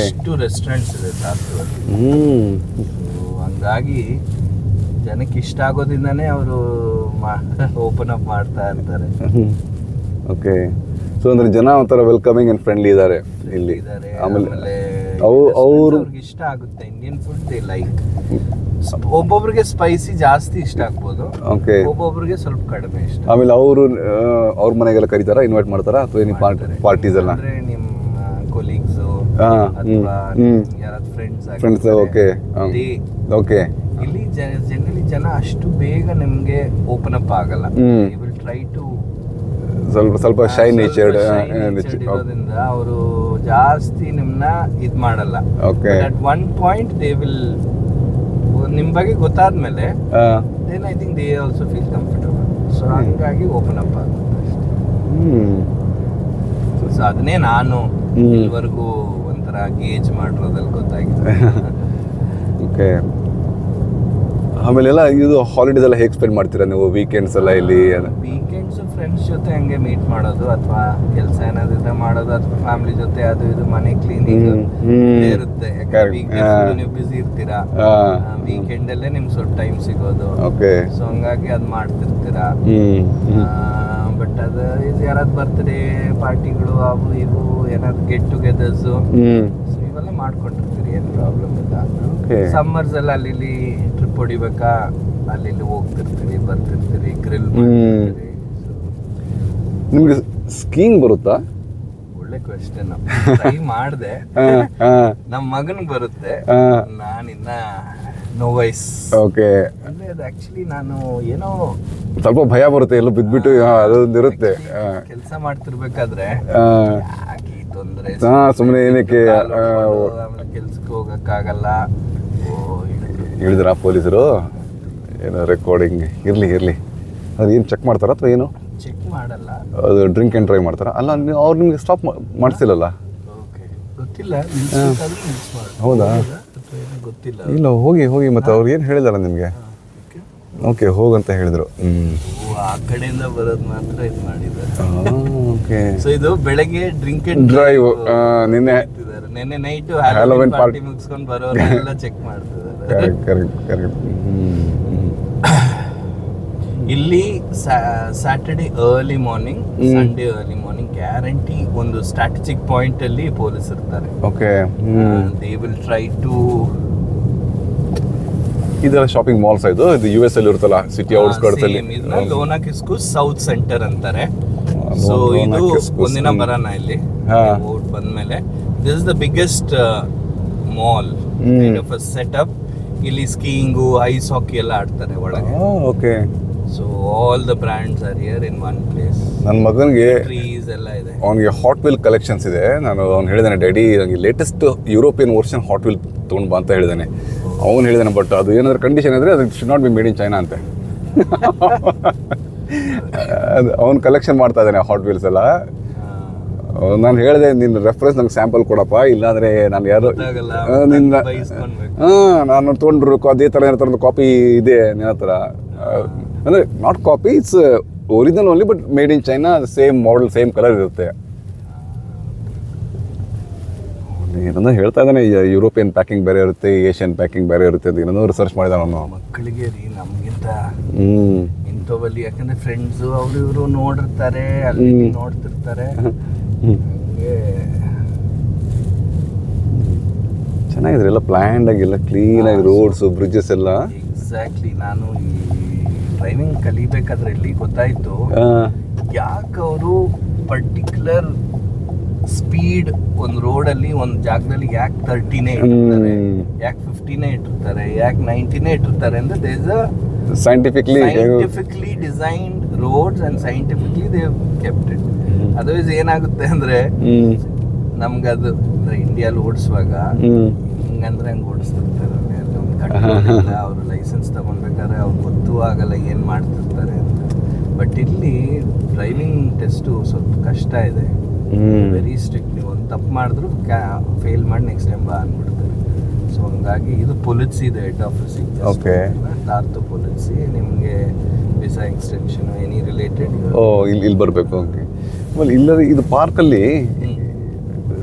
ಅಷ್ಟು ರೆಸ್ಟೋರೆಂಟ್ಸ್ ಇದೆ ತಾರ್ತೋಲ್. ಹಂಗಾಗಿ ಜನಕ್ಕೆ ಇಷ್ಟ ಆಗೋದ್ರಿಂದಾನೇ ಅವರು ಓಪನ್ ಅಪ್ ಮಾಡ್ತಾ ಇರ್ತಾರೆ. ಓಕೆ, ಸೊ ಅಂದ್ರೆ ಜನ ಒಂಥರ ವೆಲ್ಕಮಿಂಗ್ ಅಂಡ್ ಫ್ರೆಂಡ್ಲಿ ಇದ್ದಾರೆ ಇಲ್ಲಿ. ಆಮೇಲೆ ಅವ್ರಿಗೆ ಇಷ್ಟ ಆಗುತ್ತೆ ಇಂಡಿಯನ್ ಫುಡ್, ದೇ ಲೈಕ್. ಒಬ್ಬೊಬ್ರಿಗೆ ಸ್ಪೈಸಿ ಜಾಸ್ತಿ ಇಷ್ಟ ಆಗ್ಬೋದು, ಒಬ್ಬೊಬ್ರಿಗೆ ಸ್ವಲ್ಪ ಕಡಿಮೆ ಇಷ್ಟ. ಆಮೇಲೆ ಅವರು ಅವ್ರ ಮನೆಗೆಲ್ಲ ಕರೀತಾರ, ಇನ್ವೈಟ್ ಮಾಡ್ತಾರ ಅಥವಾ ಪಾರ್ಟೀಸ್ ಎಲ್ಲ ನಿಮ್ಮ ಕೊಲೀಗ್ಸ್ ಅಥವಾ ಯಾರಾದ್ರೂ ಫ್ರೆಂಡ್ಸ್. ಓಕೆ, ಇಲ್ಲಿ ಜನರಲಿ ಜನ ಅಷ್ಟು ಬೇಗ ನಿಮ್ಗೆ ಓಪನ್ ಅಪ್ ಆಗಲ್ಲ. ವಿಲ್ ಟ್ರೈ ಟು ಸ್ವಲ್ಪ ಶೈ ನೇಚರ್ಡ್ ಇರೋದ್ರಿಂದ ಅವರು ಜಾಸ್ತಿ ನಿಮ್ನ ಇದ್ ಮಾಡಲ್ಲ. At one point they will ನಿಮ್ ಬಗ್ಗೆ ಗೊತ್ತಾದ್ಮೇಲೆ then I think they also feel comfortable. So ಹಂಗಾಗಿ ಓಪನ್ ಅಪ್ ಆಗುತ್ತೆ ಅಷ್ಟೇ. ಸೊ ಅದನ್ನೇ ನಾನು ಇಲ್ಲಿವರೆಗೂ ಒಂಥರ ಗೇಜ್ ಮಾಡಿರೋದಲ್ಲಿ ಗೊತ್ತಾಗಿದೆ. ಓಕೆ, ಆಮೇಲೆ ಎಲ್ಲ ಇದು ಹಾಲಿಡೇಸ್ ಎಲ್ಲ ಹೇಗೆ ಸ್ಪೆಂಡ್ ಮಾಡ್ತೀರಾ ನೀವು ವೀಕೆಂಡ್ಸ್ ಎಲ್ಲ ಇಲ್ಲಿ? ವೀಕೆಂಡ್ಸ್ ಫ್ರೆಂಡ್ಸ್ ಜೊತೆ ಹಂಗೆ ಮೀಟ್ ಮಾಡೋದು, ಅಥವಾ ಕೆಲಸ ಏನಾದ್ರು ಮಾಡೋದು, ಅಥವಾ ಫ್ಯಾಮಿಲಿ ಜೊತೆ ಅದು ಇದು ಮನೆ ಕ್ಲೀನಿಂಗ್ ಇರುತ್ತೆ. ಯಾಕಂದ್ರೆ ನೀವು ಬಿಸಿ ಇರ್ತೀರಾ, ವೀಕೆಂಡ್ ಅಲ್ಲೇ ನಿಮ್ಗೆ ಸ್ವಲ್ಪ ಟೈಮ್ ಸಿಗೋದು. ಸೊ ಹಂಗಾಗಿ ಅದ್ ಮಾಡ್ತಿರ್ತೀರಾ. ಬಟ್ ಅದು ಯಾರಾದ್ರು ಬರ್ತ್ಡೇ ಪಾರ್ಟಿಗಳು ಅವು ಇವು ಏನಾದ್ರು ಗೆಟ್ ಟುಗೆದರ್ಸ್ ಇವೆಲ್ಲ ಮಾಡ್ಕೊಂಡಿರ್ತೀರಿ, ಏನು ಪ್ರಾಬ್ಲಮ್ ಇಲ್ಲ. ಸಮ್ಮರ್ಸ್ ಎಲ್ಲ ಅಲ್ಲಿ ಟ್ರಿಪ್ ಹೊಡಿಬೇಕಾ, ಅಲ್ಲಿ ಹೋಗ್ತಿರ್ತೀರಿ, ಬರ್ತಿರ್ತೀರಿ, ಗ್ರಿಲ್ ಮಾಡ್ತಿರ್ತೀರಿ. ನಿಮ್ಗೆ ಸ್ಕೀಯಿಂಗ್ ಬರುತ್ತಾ? ಒಳ್ಳೆ ಕ್ವೆಶ್ಚನ್. ಟ್ರೈ ಮಾಡಿದೆ, ನಮ್ಮ ಮಗನಿಗೆ ಬರುತ್ತೆ, ನಾನಿನ್ನ ನೋವೈಸ್. ಓಕೆ, ಅಂದ್ರೆ ಅದು ಆಕ್ಚುಲಿ ನಾನು ಏನೋ ಸ್ವಲ್ಪ ಭಯ ಬರುತ್ತೆ, ಎಲ್ಲ ಬಿದ್ಬಿಟ್ಟು ಅದೊಂದು ಇರುತ್ತೆ. ಕೆಲಸ ಮಾಡ್ತಿರ್ಬೇಕಾದ್ರೆ ತೊಂದರೆ, ಸುಮ್ಮನೆ ಏನಕ್ಕೆ ಕೆಲ್ಸಕ್ಕೆ ಹೋಗಕ್ಕಾಗಲ್ಲ. ಹೇಳಿದ್ರ ಪೊಲೀಸರು ಏನೋ ರೆಕಾರ್ಡಿಂಗ್ ಇರ್ಲಿ ಅದು ಏನು ಚೆಕ್ ಮಾಡ್ತಾರ ಅಥವಾ ಏನು ಚೆಕ್ ಮಾಡಲ್ಲ, ಅದು ಡ್ರಿಂಕ್ ಆ್ಯಂಡ್ ಡ್ರೈವ್ ಮಾಡ್ತಾರ? ಅಲ್ಲ, ಅವ್ರು ನಿಮ್ಗೆ ಸ್ಟಾಪ್ ಮಾಡಿಸಿಲ್ಲಲ್ಲ? ಗೊತ್ತಿಲ್ಲ. ಹೌದಾ? ಗೊತ್ತಿಲ್ಲ. ಇಲ್ಲ, ಹೋಗಿ ಮತ್ತೆ ಅವ್ರು ಏನು ಹೇಳಿದಾರ ನಿಮಗೆ? ಓಕೆ, ಹೋಗಂತ ಹೇಳಿದ್ರು. ಆ ಕಡೆಯಿಂದ ಬರೋದು ಮಾತ್ರ ಇದು ಮಾಡಿದ್ದಾರೆ. ಓಕೆ, ಸೊ ಇದು ಬೆಳಗ್ಗೆ ಡ್ರಿಂಕ್ ಅಂಡ್ ಡ್ರೈವ್, ನಿನ್ನೆ ನೈಟ್ ಹ್ಯಾಲೋವಿನ್ ಪಾರ್ಟಿ ಮುಗಿಸ್ಕೊಂಡು ಬರೋರೆಲ್ಲ ಚೆಕ್ ಮಾಡ್ತಿದ್ದಾರೆ. ಕರೆಕ್ಟ್. ಇಲ್ಲಿ Saturday early morning, Sunday early morning guarantee ಒಂದು ಸ್ಟ್ರಾಟಜಿಕ್ ಪಾಯಿಂಟ್ ಅಲ್ಲಿ ಪೊಲೀಸ್ ಇರ್ತಾರೆ. Okay, they will try to. ಇದೆಲ್ಲ ಶಾಪಿಂಗ್ ಮಾಲ್ಸ್ ಇದು US ಅಲ್ಲಿ ಇರುತ್ತಲ್ಲ, ಸಿಟಿ ಔಟ್ಸ್ಕರ್ಟ್ಸ್ ಅಲ್ಲಿ. ಲೋನಾ ಕಿಸ್ಕು ಸೌತ್ ಸೆಂಟರ್ ಅಂತಾರೆ. ಸೊ ಇದು ಒಂದಿನ ಬರೋಣ ಇಲ್ಲಿ ಬಂದ್ಮೇಲೆ. This is the biggest mall kind of a setup. ಇಲ್ಲಿ ಸ್ಕೀಯಿಂಗು, ಐಸ್ ಹಾಕಿ ಎಲ್ಲ ಆಡ್ತಾರೆ ಒಳಗೆ. Okay. So all the brands are here in one place. ನನ್ನ ಮಗನಿಗೆ ಟ್ರೀಸ್ ಎಲ್ಲ ಇದೆ. ಅವನಿಗೆ ಹಾಟ್ ವೀಲ್ ಕಲೆಕ್ಷನ್ಸ್ ಇದೆ. ನಾನು ಅವ್ನು ಹೇಳಿದಾನೆ, ಡ್ಯಾಡಿ ನನಗೆ latest European version hot wheel ತೊಗೊಂಡು ಬಾ ಅಂತ ಹೇಳಿದಾನೆ. ಅವ್ನು ಹೇಳಿದಾನೆ, ಬಟ್ ಅದು ಏನಾದರೂ ಕಂಡೀಷನ್ ಇದ್ರೆ ಅದು should not be made in China ಅಂತೆ. ಅದು ಅವ್ನು ಕಲೆಕ್ಷನ್ ಮಾಡ್ತಾ ಇದ್ದಾನೆ ಹಾಟ್ ವೀಲ್ಸ್ ಎಲ್ಲ. ನಾನು ಹೇಳಿದೆ, ನಿನ್ನ ರೆಫರೆನ್ಸ್ ನಂಗೆ ಸ್ಯಾಂಪಲ್ ಕೊಡಪ್ಪ, ಇಲ್ಲಾಂದರೆ ನಾನು ಯಾರು ನಿನ್ನ ನಾನು ತೊಗೊಂಡ್ರು ಅದೇ ಥರ ಏನೋ ಥರದ ಕಾಪಿ ಇದೆ ನಿನ್ನ ಹತ್ರ. ಅಂದರೆ not copy, it's original only, but made in China, same model, same colour ಇರುತ್ತೆ. ಏನಂದ್ರೆ ಹೇಳ್ತಾ ಇದ್ದಾನೆ, ಯುರೋಪಿಯನ್ ಪ್ಯಾಕಿಂಗ್ ಬೇರೆ ಇರುತ್ತೆ, ಏಷ್ಯನ್ ಪ್ಯಾಕಿಂಗ್ ಬೇರೆ ಇರುತ್ತೆ ಅಂತ ಏನೋ ರಿಸರ್ಚ್ ಮಾಡಿದ ನಾನು. ಮಕ್ಕಳಿಗೆ ರೀ ನಮಗಿಂತ ಇಂಥವಲ್ಲಿ, ಯಾಕಂದ್ರೆ ಫ್ರೆಂಡ್ಸು ಅವರು ಇವರು ನೋಡಿರ್ತಾರೆ, ಅಲ್ಲಿ ನೋಡ್ತಿರ್ತಾರೆ. ಹಂಗೆ ಚೆನ್ನಾಗಿದೆ ಎಲ್ಲ ಪ್ಲ್ಯಾಂಡ್ ಆಗಿಲ್ಲ, ಕ್ಲೀನಾಗಿ ರೋಡ್ಸು, ಬ್ರಿಡ್ಜಸ್ ಎಲ್ಲ. ಎಕ್ಸಾಕ್ಟ್ಲಿ. ನಾನು ಈ ಡ್ರೈವಿಂಗ್ ಕಲಿಬೇಕಾದ್ರೆ ಇಲ್ಲಿ ಗೊತ್ತಾಯ್ತು ಯಾಕೆ ಅವರು ಪರ್ಟಿಕ್ಯುಲರ್ ಸ್ಪೀಡ್ ಒಂದು ರೋಡಲ್ಲಿ ಒಂದು ಜಾಗದಲ್ಲಿ ಯಾಕೆ 30ನೇ ಇಟ್ಟಿರ್ತಾರೆ, ಯಾಕೆ 50ನೇ ಇಟ್ಟಿರ್ತಾರೆ, ಯಾಕೆ 90ನೇ ಇಟ್ಟಿರ್ತಾರೆ ಅಂದ್ರೆ there is a scientifically designed roads and scientifically they have kept it. Otherwise ಏನಾಗುತ್ತೆ ಅಂದ್ರೆ ನಮ್ಗೆ ಅದು ಇಂಡಿಯಾಲಿ ಓಡಿಸುವಾಗ ಹಿಂಗಂದ್ರೆ ಹಂಗೆ ಓಡಿಸ್ತಿರ್ತಾರೆ. ಅವ್ರು ಲೈಸೆನ್ಸ್ ತಗೊಂಡ್ಬೇಕಾದ್ರೆ ಅವ್ರು ಗೊತ್ತೂ ಆಗಲ್ಲ ಏನು ಮಾಡ್ತಿರ್ತಾರೆ ಅಂತ. ಬಟ್ ಇಲ್ಲಿ ಡ್ರೈವಿಂಗ್ ಟೆಸ್ಟು ಸ್ವಲ್ಪ ಕಷ್ಟ ಇದೆ, ವೆರಿ ಸ್ಟ್ರಿಕ್ಟ್. ನೀವು ಒಂದು ತಪ್ಪು ಮಾಡಿದ್ರು ಫೇಲ್ ಮಾಡಿ ನೆಕ್ಸ್ಟ್ ಟೈಮ್ ಬಾ ಅಂದ್ಬಿಡ್ತಾರೆ. ಸೊ ಹಂಗಾಗಿ ಇದು ಪೊಲಿಸಿ ಇದೆ, ಹೆಡ್ ಆಫೀಸ್. ಓಕೆ. ತಾರ್ತು ಪೊಲಿಸಿ ನಿಮಗೆ ವಿಸಾ ಎಕ್ಸ್ಟೆನ್ಷನ್ ಎನಿ ರಿಲೇಟೆಡ್ ಇಲ್ಲಿ ಬರಬೇಕು. ಓಕೆ. ಆಮೇಲೆ ಇಲ್ಲ ಇದು ಪಾರ್ಕಲ್ಲಿ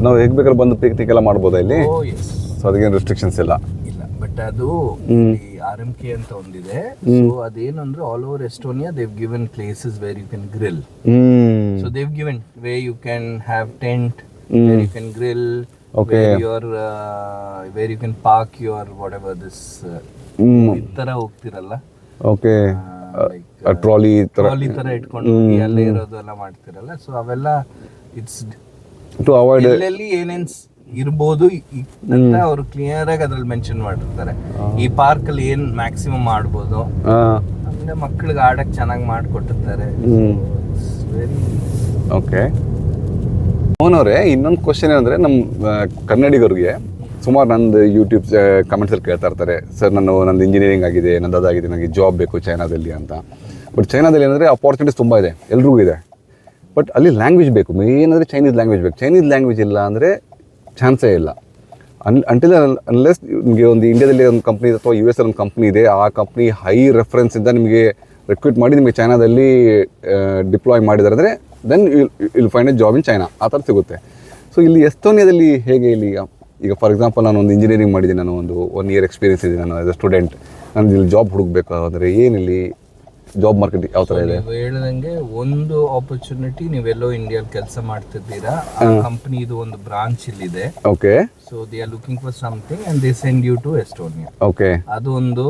ನಾವು ಹೇಗೆ ಬೇಕಾದ್ರೆ ಬಂದು ಪಿಕ್ನಿಕ್ ಎಲ್ಲ ಮಾಡ್ಬೋದಾ ಇಲ್ಲಿ? ಸೊ ಅದಕ್ಕೇನು ರೆಸ್ಟ್ರಿಕ್ಷನ್ಸ್ ಇಲ್ಲ? ಇಲ್ಲ. ಬಟ್ ಅದು RMK ಅಂತ ಒಂದಿದೆ. ಸೊ ಅದೇನಂದ್ರೆ all over Estonia they've given places where you can grill. So they've given way you can have tent, where you can grill, where you can park your whatever this ಈ ತರ ಹೋಗ್ತಿರಲ್ಲ. Okay. Trolley ತರ ಇಟ್ಕೊಂಡು ಹೋಗಿ ಅಲ್ಲೇ ಇರೋದೆಲ್ಲ ಮಾಡ್ತಿರಲ್ಲ. So ಅವೆಲ್ಲ it's to avoid ಎಲ್ಲೆಲ್ಲಿ ಏನೇನ್ ಇರ್ಬೋದು ಅಂತ ಅವರು ಕ್ಲಿಯರ್ ಆಗಿ ಅದ್ರಲ್ಲಿ ಮೆನ್ಷನ್ ಮಾಡಿರ್ತಾರೆ. ಈ ಪಾರ್ಕ್ ಅಲ್ಲಿ ಏನ್ ಮ್ಯಾಕ್ಸಿಮಮ್ ಮಾಡ್ಬೋದು, ಆಮೇಲೆ ಮಕ್ಕಳಿಗೆ ಆಡಕ್ ಚೆನ್ನಾಗಿ ಮಾಡ್ಕೊಟ್ಟಿರ್ತಾರೆ. ಓಕೆ. ಅವನವ್ರೆ, ಇನ್ನೊಂದು ಕ್ವಶನ್ ಏನಂದರೆ, ನಮ್ಮ ಕನ್ನಡಿಗರಿಗೆ ಸುಮಾರು ನಂದು ಯೂಟ್ಯೂಬ್ ಕಮೆಂಟ್ಸಲ್ಲಿ ಕೇಳ್ತಾ ಇರ್ತಾರೆ, ಸರ್ ನಂದು ಇಂಜಿನಿಯರಿಂಗ್ ಆಗಿದೆ, ನಂದು ಅದಾಗಿದೆ, ನನಗೆ ಜಾಬ್ ಬೇಕು ಚೈನಾದಲ್ಲಿ ಅಂತ. ಬಟ್ ಚೈನಾದಲ್ಲಿ ಏನಂದರೆ ಅಪಾರ್ಚುನಿಟೀಸ್ ತುಂಬ ಇದೆ, ಎಲ್ರಿಗೂ ಇದೆ. ಬಟ್ ಅಲ್ಲಿ ಲ್ಯಾಂಗ್ವೇಜ್ ಬೇಕು, ಮೇನ್ ಅಂದರೆ ಚೈನೀಸ್ ಲ್ಯಾಂಗ್ವೇಜ್ ಬೇಕು. ಚೈನೀಸ್ ಲ್ಯಾಂಗ್ವೇಜ್ ಇಲ್ಲ ಅಂದರೆ ಚಾನ್ಸೇ ಇಲ್ಲ. ಅಂಟಿಲ್ ಅನ್ಲೆಸ್ ನಿಮಗೆ ಒಂದು ಇಂಡಿಯಾದಲ್ಲಿ ಒಂದು ಕಂಪ್ನಿ ಅಥವಾ US ಒಂದು ಕಂಪ್ನಿ ಇದೆ, ಆ ಕಂಪ್ನಿ ಹೈ ರೆಫರೆನ್ಸಿಂದ ನಿಮಗೆ ರಿಕ್ರೂಟ್ ಮಾಡಿ ನಿಮಗೆ ಚೈನಾದಲ್ಲಿ ಡಿಪ್ಲಾಯ್ ಮಾಡಿದ್ದಾರೆ ಅಂದರೆ then will find a job in China, ಆ ಥರ ಸಿಗುತ್ತೆ. ಸೊ ಇಲ್ಲಿ ಎಸ್ತೋನಿಯಾದಲ್ಲಿ ಹೇಗೆ? ಇಲ್ಲಿ ಈಗ ಫಾರ್ ಎಕ್ಸಾಂಪಲ್ ನಾನು ಒಂದು ಇಂಜಿನಿಯರಿಂಗ್ ಮಾಡಿದ್ದೀನಿ, ನಾನು ಒಂದು 1 year ಎಕ್ಸ್ಪೀರಿಯನ್ಸ್ ಇದೆ, ನಾನು ಆಸ್ ಎ ಸ್ಟೂಡೆಂಟ್. ನಾನು ಇಲ್ಲಿ ಜಾಬ್ ಹುಡುಕಬೇಕು ಅಂದರೆ ಏನಿಲ್ಲಿ ಜಾಬ್ ಮಾರ್ಕೆಟ್ ಯಾವ ಥರ ಇದೆ? ಹೇಳ್ದಂಗೆ ಒಂದು ಆಪರ್ಚುನಿಟಿ, ನೀವೆಲ್ಲೋ ಇಂಡಿಯಾದಲ್ಲಿ ಕೆಲಸ ಮಾಡ್ತಿದ್ದೀರಾ, ಆ ಕಂಪ್ನಿದು ಒಂದು ಬ್ರಾಂಚ್ ಇಲ್ಲಿದೆ. Okay. So they are looking for something and they send you to Estonia. Okay. ಅದು ಒಂದು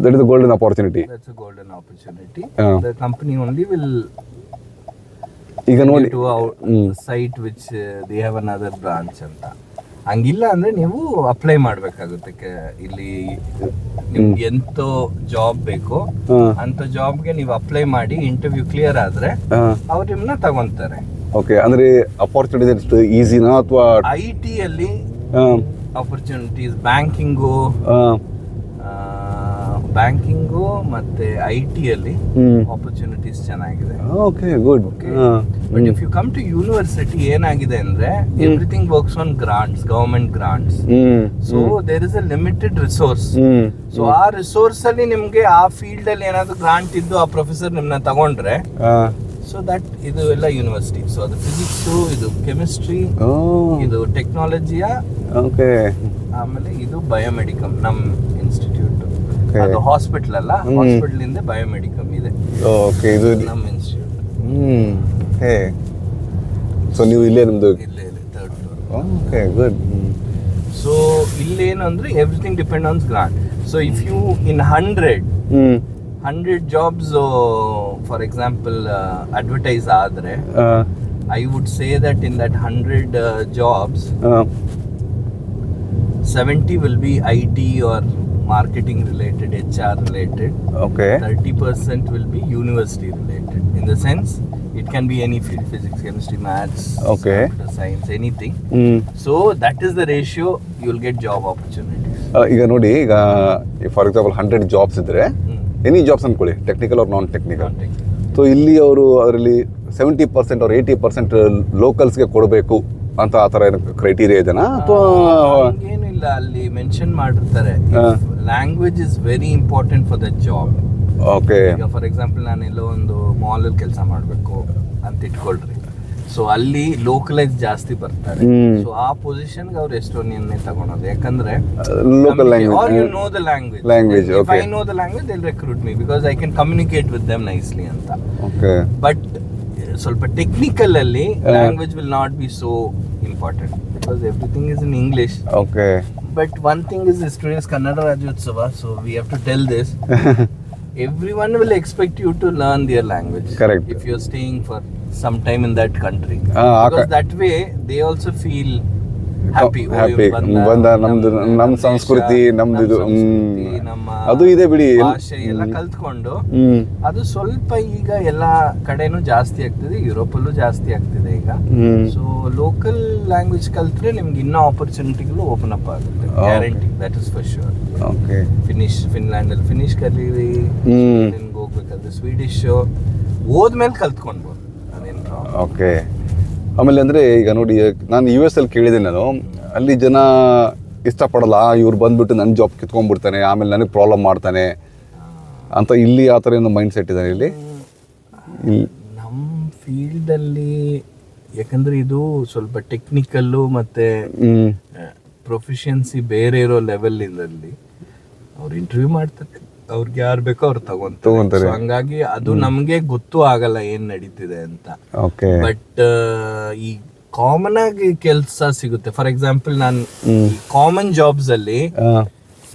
that is a golden opportunity. That's a golden opportunity. The company only will ಈಗ ನೋಡಿ to site which they have another branch ಅಂತ. ಹಂಗಿಲ್ಲ ಅಂದ್ರೆ ನೀವು apply ಮಾಡ್ಬೇಕಾಗುತ್ತೆ. ಇಲ್ಲಿ ನಿಮ್ಗೆ ಎಂತ ಜಾಬ್ ಬೇಕೋ ಅಂತ ಜಾಬ್ಗೆ ನೀವು ಅಪ್ಲೈ ಮಾಡಿ ಇಂಟರ್ವ್ಯೂ ಕ್ಲಿಯರ್ ಆದ್ರೆ ಅವ್ರು ನಿಮ್ಮನ್ನ ತಗೊಂತಾರೆ. ಓಕೆ. ಅಂದ್ರೆ ಅಪಾರ್ಚುನಿಟೀಸ್ ಈಸಿನಾ ಅಥವಾ IT ಅಲ್ಲಿ ಆಪರ್ಚುನಿಟೀಸ್, ಬ್ಯಾಂಕಿಂಗು ಮತ್ತೆ IT ಅಲ್ಲಿ ಆಪರ್ಚುನಿಟೀಸ್ ಚೆನ್ನಾಗಿದೆ. Okay, good. But if you come to university ಏನಾಗಿದೆ ಅಂದ್ರೆ everything works on grants, government grants. So there is a limited resource. So ಆ ರಿಸೋರ್ಸ್ ಅಲ್ಲಿ ನಿಮ್ಗೆ ಆ ಫೀಲ್ಡ್ ಅಲ್ಲಿ ಏನಾದ್ರು ಗ್ರಾಂಟ್ ಇದ್ದು ಆ ಪ್ರೊಫೆಸರ್ ನಿಮ್ನ ತಗೊಂಡ್ರೆ, ಸೊ ದಟ್ ಇದು ಎಲ್ಲ ಯೂನಿವರ್ಸಿಟಿ. ಸೊ ಅದು ಫಿಸಿಕ್ಸ್, ಇದು ಕೆಮಿಸ್ಟ್ರಿ, ಇದು ಟೆಕ್ನಾಲಜಿಯಾ, ಓಕೆ, ಆಮೇಲೆ ಇದು ಬಯೋಮೆಡಿಕಮ್ ನಮ್ ಇನ್ಸ್ಟಿಟ್ಯೂಟ್. ಅದು ಹಾಸ್ಪಿಟಲ್ ಅಲ್ಲ, ಹಾಸ್ಪಿಟಲ್ ಇಂದ ಬಯೋಮೆಡಿಕಮ್ ಇದೆ. ಓಕೆ, ಇದು ನಮ್ಮ ಇನ್ಸ್ಟಿಟ್ಯೂಟ್. ಓಕೆ. ಸೊ ನೀವು ಇಲ್ಲೇ ನಿಮ್ದು ಇಲ್ಲೇ 3rd floor. Okay, good. So ಇಲ್ಲೇನು ಅಂದ್ರೆ everything depend on grant. So if you in 100 jobs, for example, advertise ಆದ್ರೆ, I would say that in that 100 jobs, 70 will be IT or marketing related, HR related. Okay 30% will be university related. In the sense, it can be any field, physics, chemistry, maths, Okay. computer science, anything. ಹ್ಞೂ So that is the ratio you will get job opportunities. ಈಗ ನೋಡಿ, ಈಗ for example 100 jobs ಇದ್ದರೆ any jobs ಅಂದ್ಕೊಳ್ಳಿ, technical or non technical. So ಇಲ್ಲಿ ಅವರು ಅದರಲ್ಲಿ 70% or 80% ಲೋಕಲ್ಸ್ಗೆ ಕೊಡಬೇಕು ಅಂತ ಆ ಥರ ಏನು ಕ್ರೈಟೀರಿಯಾ ಇದೆನಾ ಅಥವಾ? ಏನಿಲ್ಲ, ಅಲ್ಲಿ ಮೆನ್ಷನ್ ಮಾಡಿರ್ತಾರೆ language is very important for the job. Okay ಈಗ ಫಾರ್ ಎಕ್ಸಾಂಪಲ್ ನಾನು ಎಲ್ಲೋ ಒಂದು ಮಾಲಲ್ಲಿ ಕೆಲಸ ಮಾಡಬೇಕು ಅಂತ ಇಟ್ಕೊಳ್ರಿ. ಸೊ ಅಲ್ಲಿ ಲೋಕಲೈಸ್ ಜಾಸ್ತಿ ಬರ್ತಾರೆ. ಸೊ ಆ ಪೊಸಿಷನ್ಗೆ ಅವ್ರು ಎಸ್ಟೋನಿಯನ್ನೇ ತಗೊಳೋದು. ಯಾಕಂದ್ರೆ local or you know the language. Language, If okay. I know the language, they'll recruit me because I can communicate with them nicely ಅಂತ. ಓಕೆ But ಸ್ವಲ್ಪ ಟೆಕ್ನಿಕಲ್ ಅಲ್ಲಿ language will not be so important because everything is in English. Okay But one thing is today's Kannada Rajyotsava, so we have to tell this. Everyone will expect you to learn their language. Correct. If you're staying for some time in that country. Ah, Because that way they also feel happy. Happy ಬಂದ ನಮ್ದು ನಮ್ಮ ಸಂಸ್ಕೃತಿ ನಮ್ದು ಅದು ಇದೆ ಬಿಡಿ. ಭಾಷೆ ಎಲ್ಲ ಕಲ್ತ್ಕೊಂಡು ಅದು ಸ್ವಲ್ಪ ಈಗ ಎಲ್ಲ ಕಡೆನೂ ಜಾಸ್ತಿ ಆಗ್ತಿದೆ, ಯುರೋಪಲ್ಲೂ ಜಾಸ್ತಿ ಆಗ್ತಿದೆ ಈಗ. ಸೊ ಲೋಕಲ್ ಲ್ಯಾಂಗ್ವೇಜ್ ಕಲ್ತ್ರೆ ನಿಮ್ಗೆ ಇನ್ನೂ ಆಪರ್ಚುನಿಟಿಗಳು ಓಪನ್ ಅಪ್ ಆಗುತ್ತೆ, guarantee. That is for sure. Okay Finland ಅಲ್ಲಿ ಫಿನಿಶ್ ಕಲೀರಿ, ನಿಮ್ಗೆ ಹೋಗ್ಬೇಕಾದ್ರೆ ಸ್ವೀಡಿಶ್ ಹೋದ್ಮೇಲೆ ಕಲ್ತ್ಕೊಳ್ಬೋದು, ಅದೇನು ಪ್ರಾಬ್ಲಮ್. ಓಕೆ ಆಮೇಲೆ ಅಂದರೆ ಈಗ ನೋಡಿ, ನಾನು US ಅಲ್ಲಿ ಕೇಳಿದೆ, ನಾನು ಅಲ್ಲಿ ಜನ ಇಷ್ಟಪಡಲ್ಲ, ಇವ್ರು ಬಂದ್ಬಿಟ್ಟು ನನ್ನ ಜಾಬ್ ಕಿತ್ಕೊಂಡ್ಬಿಡ್ತಾನೆ, ಆಮೇಲೆ ನನಗೆ ಪ್ರಾಬ್ಲಮ್ ಮಾಡ್ತಾನೆ ಅಂತ. ಇಲ್ಲಿ ಆ ಥರ ಏನೋ ಮೈಂಡ್ ಸೆಟ್ ಇದೆ ಇಲ್ಲಿ. ನಮ್ಮ ಫೀಲ್ಡಲ್ಲಿ ಯಾಕಂದರೆ ಇದು ಸ್ವಲ್ಪ ಟೆಕ್ನಿಕಲ್ಲು ಮತ್ತು ಪ್ರೊಫಿಷಿಯನ್ಸಿ ಬೇರೆ ಇರೋ ಲೆವೆಲ್ಲಿನಲ್ಲಿ ಅವ್ರು ಇಂಟರ್ವ್ಯೂ ಮಾಡ್ತಾರೆ, ಅವ್ರಿಗೆ ಯಾರು ಬೇಕೋ ಅವ್ರು ತಗೊಂತಾರೆ. ಹಂಗಾಗಿ ಅದು ನಮಗೆ ಗೊತ್ತೂ ಆಗಲ್ಲ ಏನ್ ನಡೀತಿದೆ ಅಂತ. ಓಕೆ ಬಟ್ ಈ ಕಾಮನ್ ಆಗಿ ಕೆಲಸ ಸಿಗುತ್ತೆ. ಫಾರ್ ಎಕ್ಸಾಂಪಲ್ ನಾನು ಕಾಮನ್ ಜಾಬ್ಸ್ ಅಲ್ಲಿ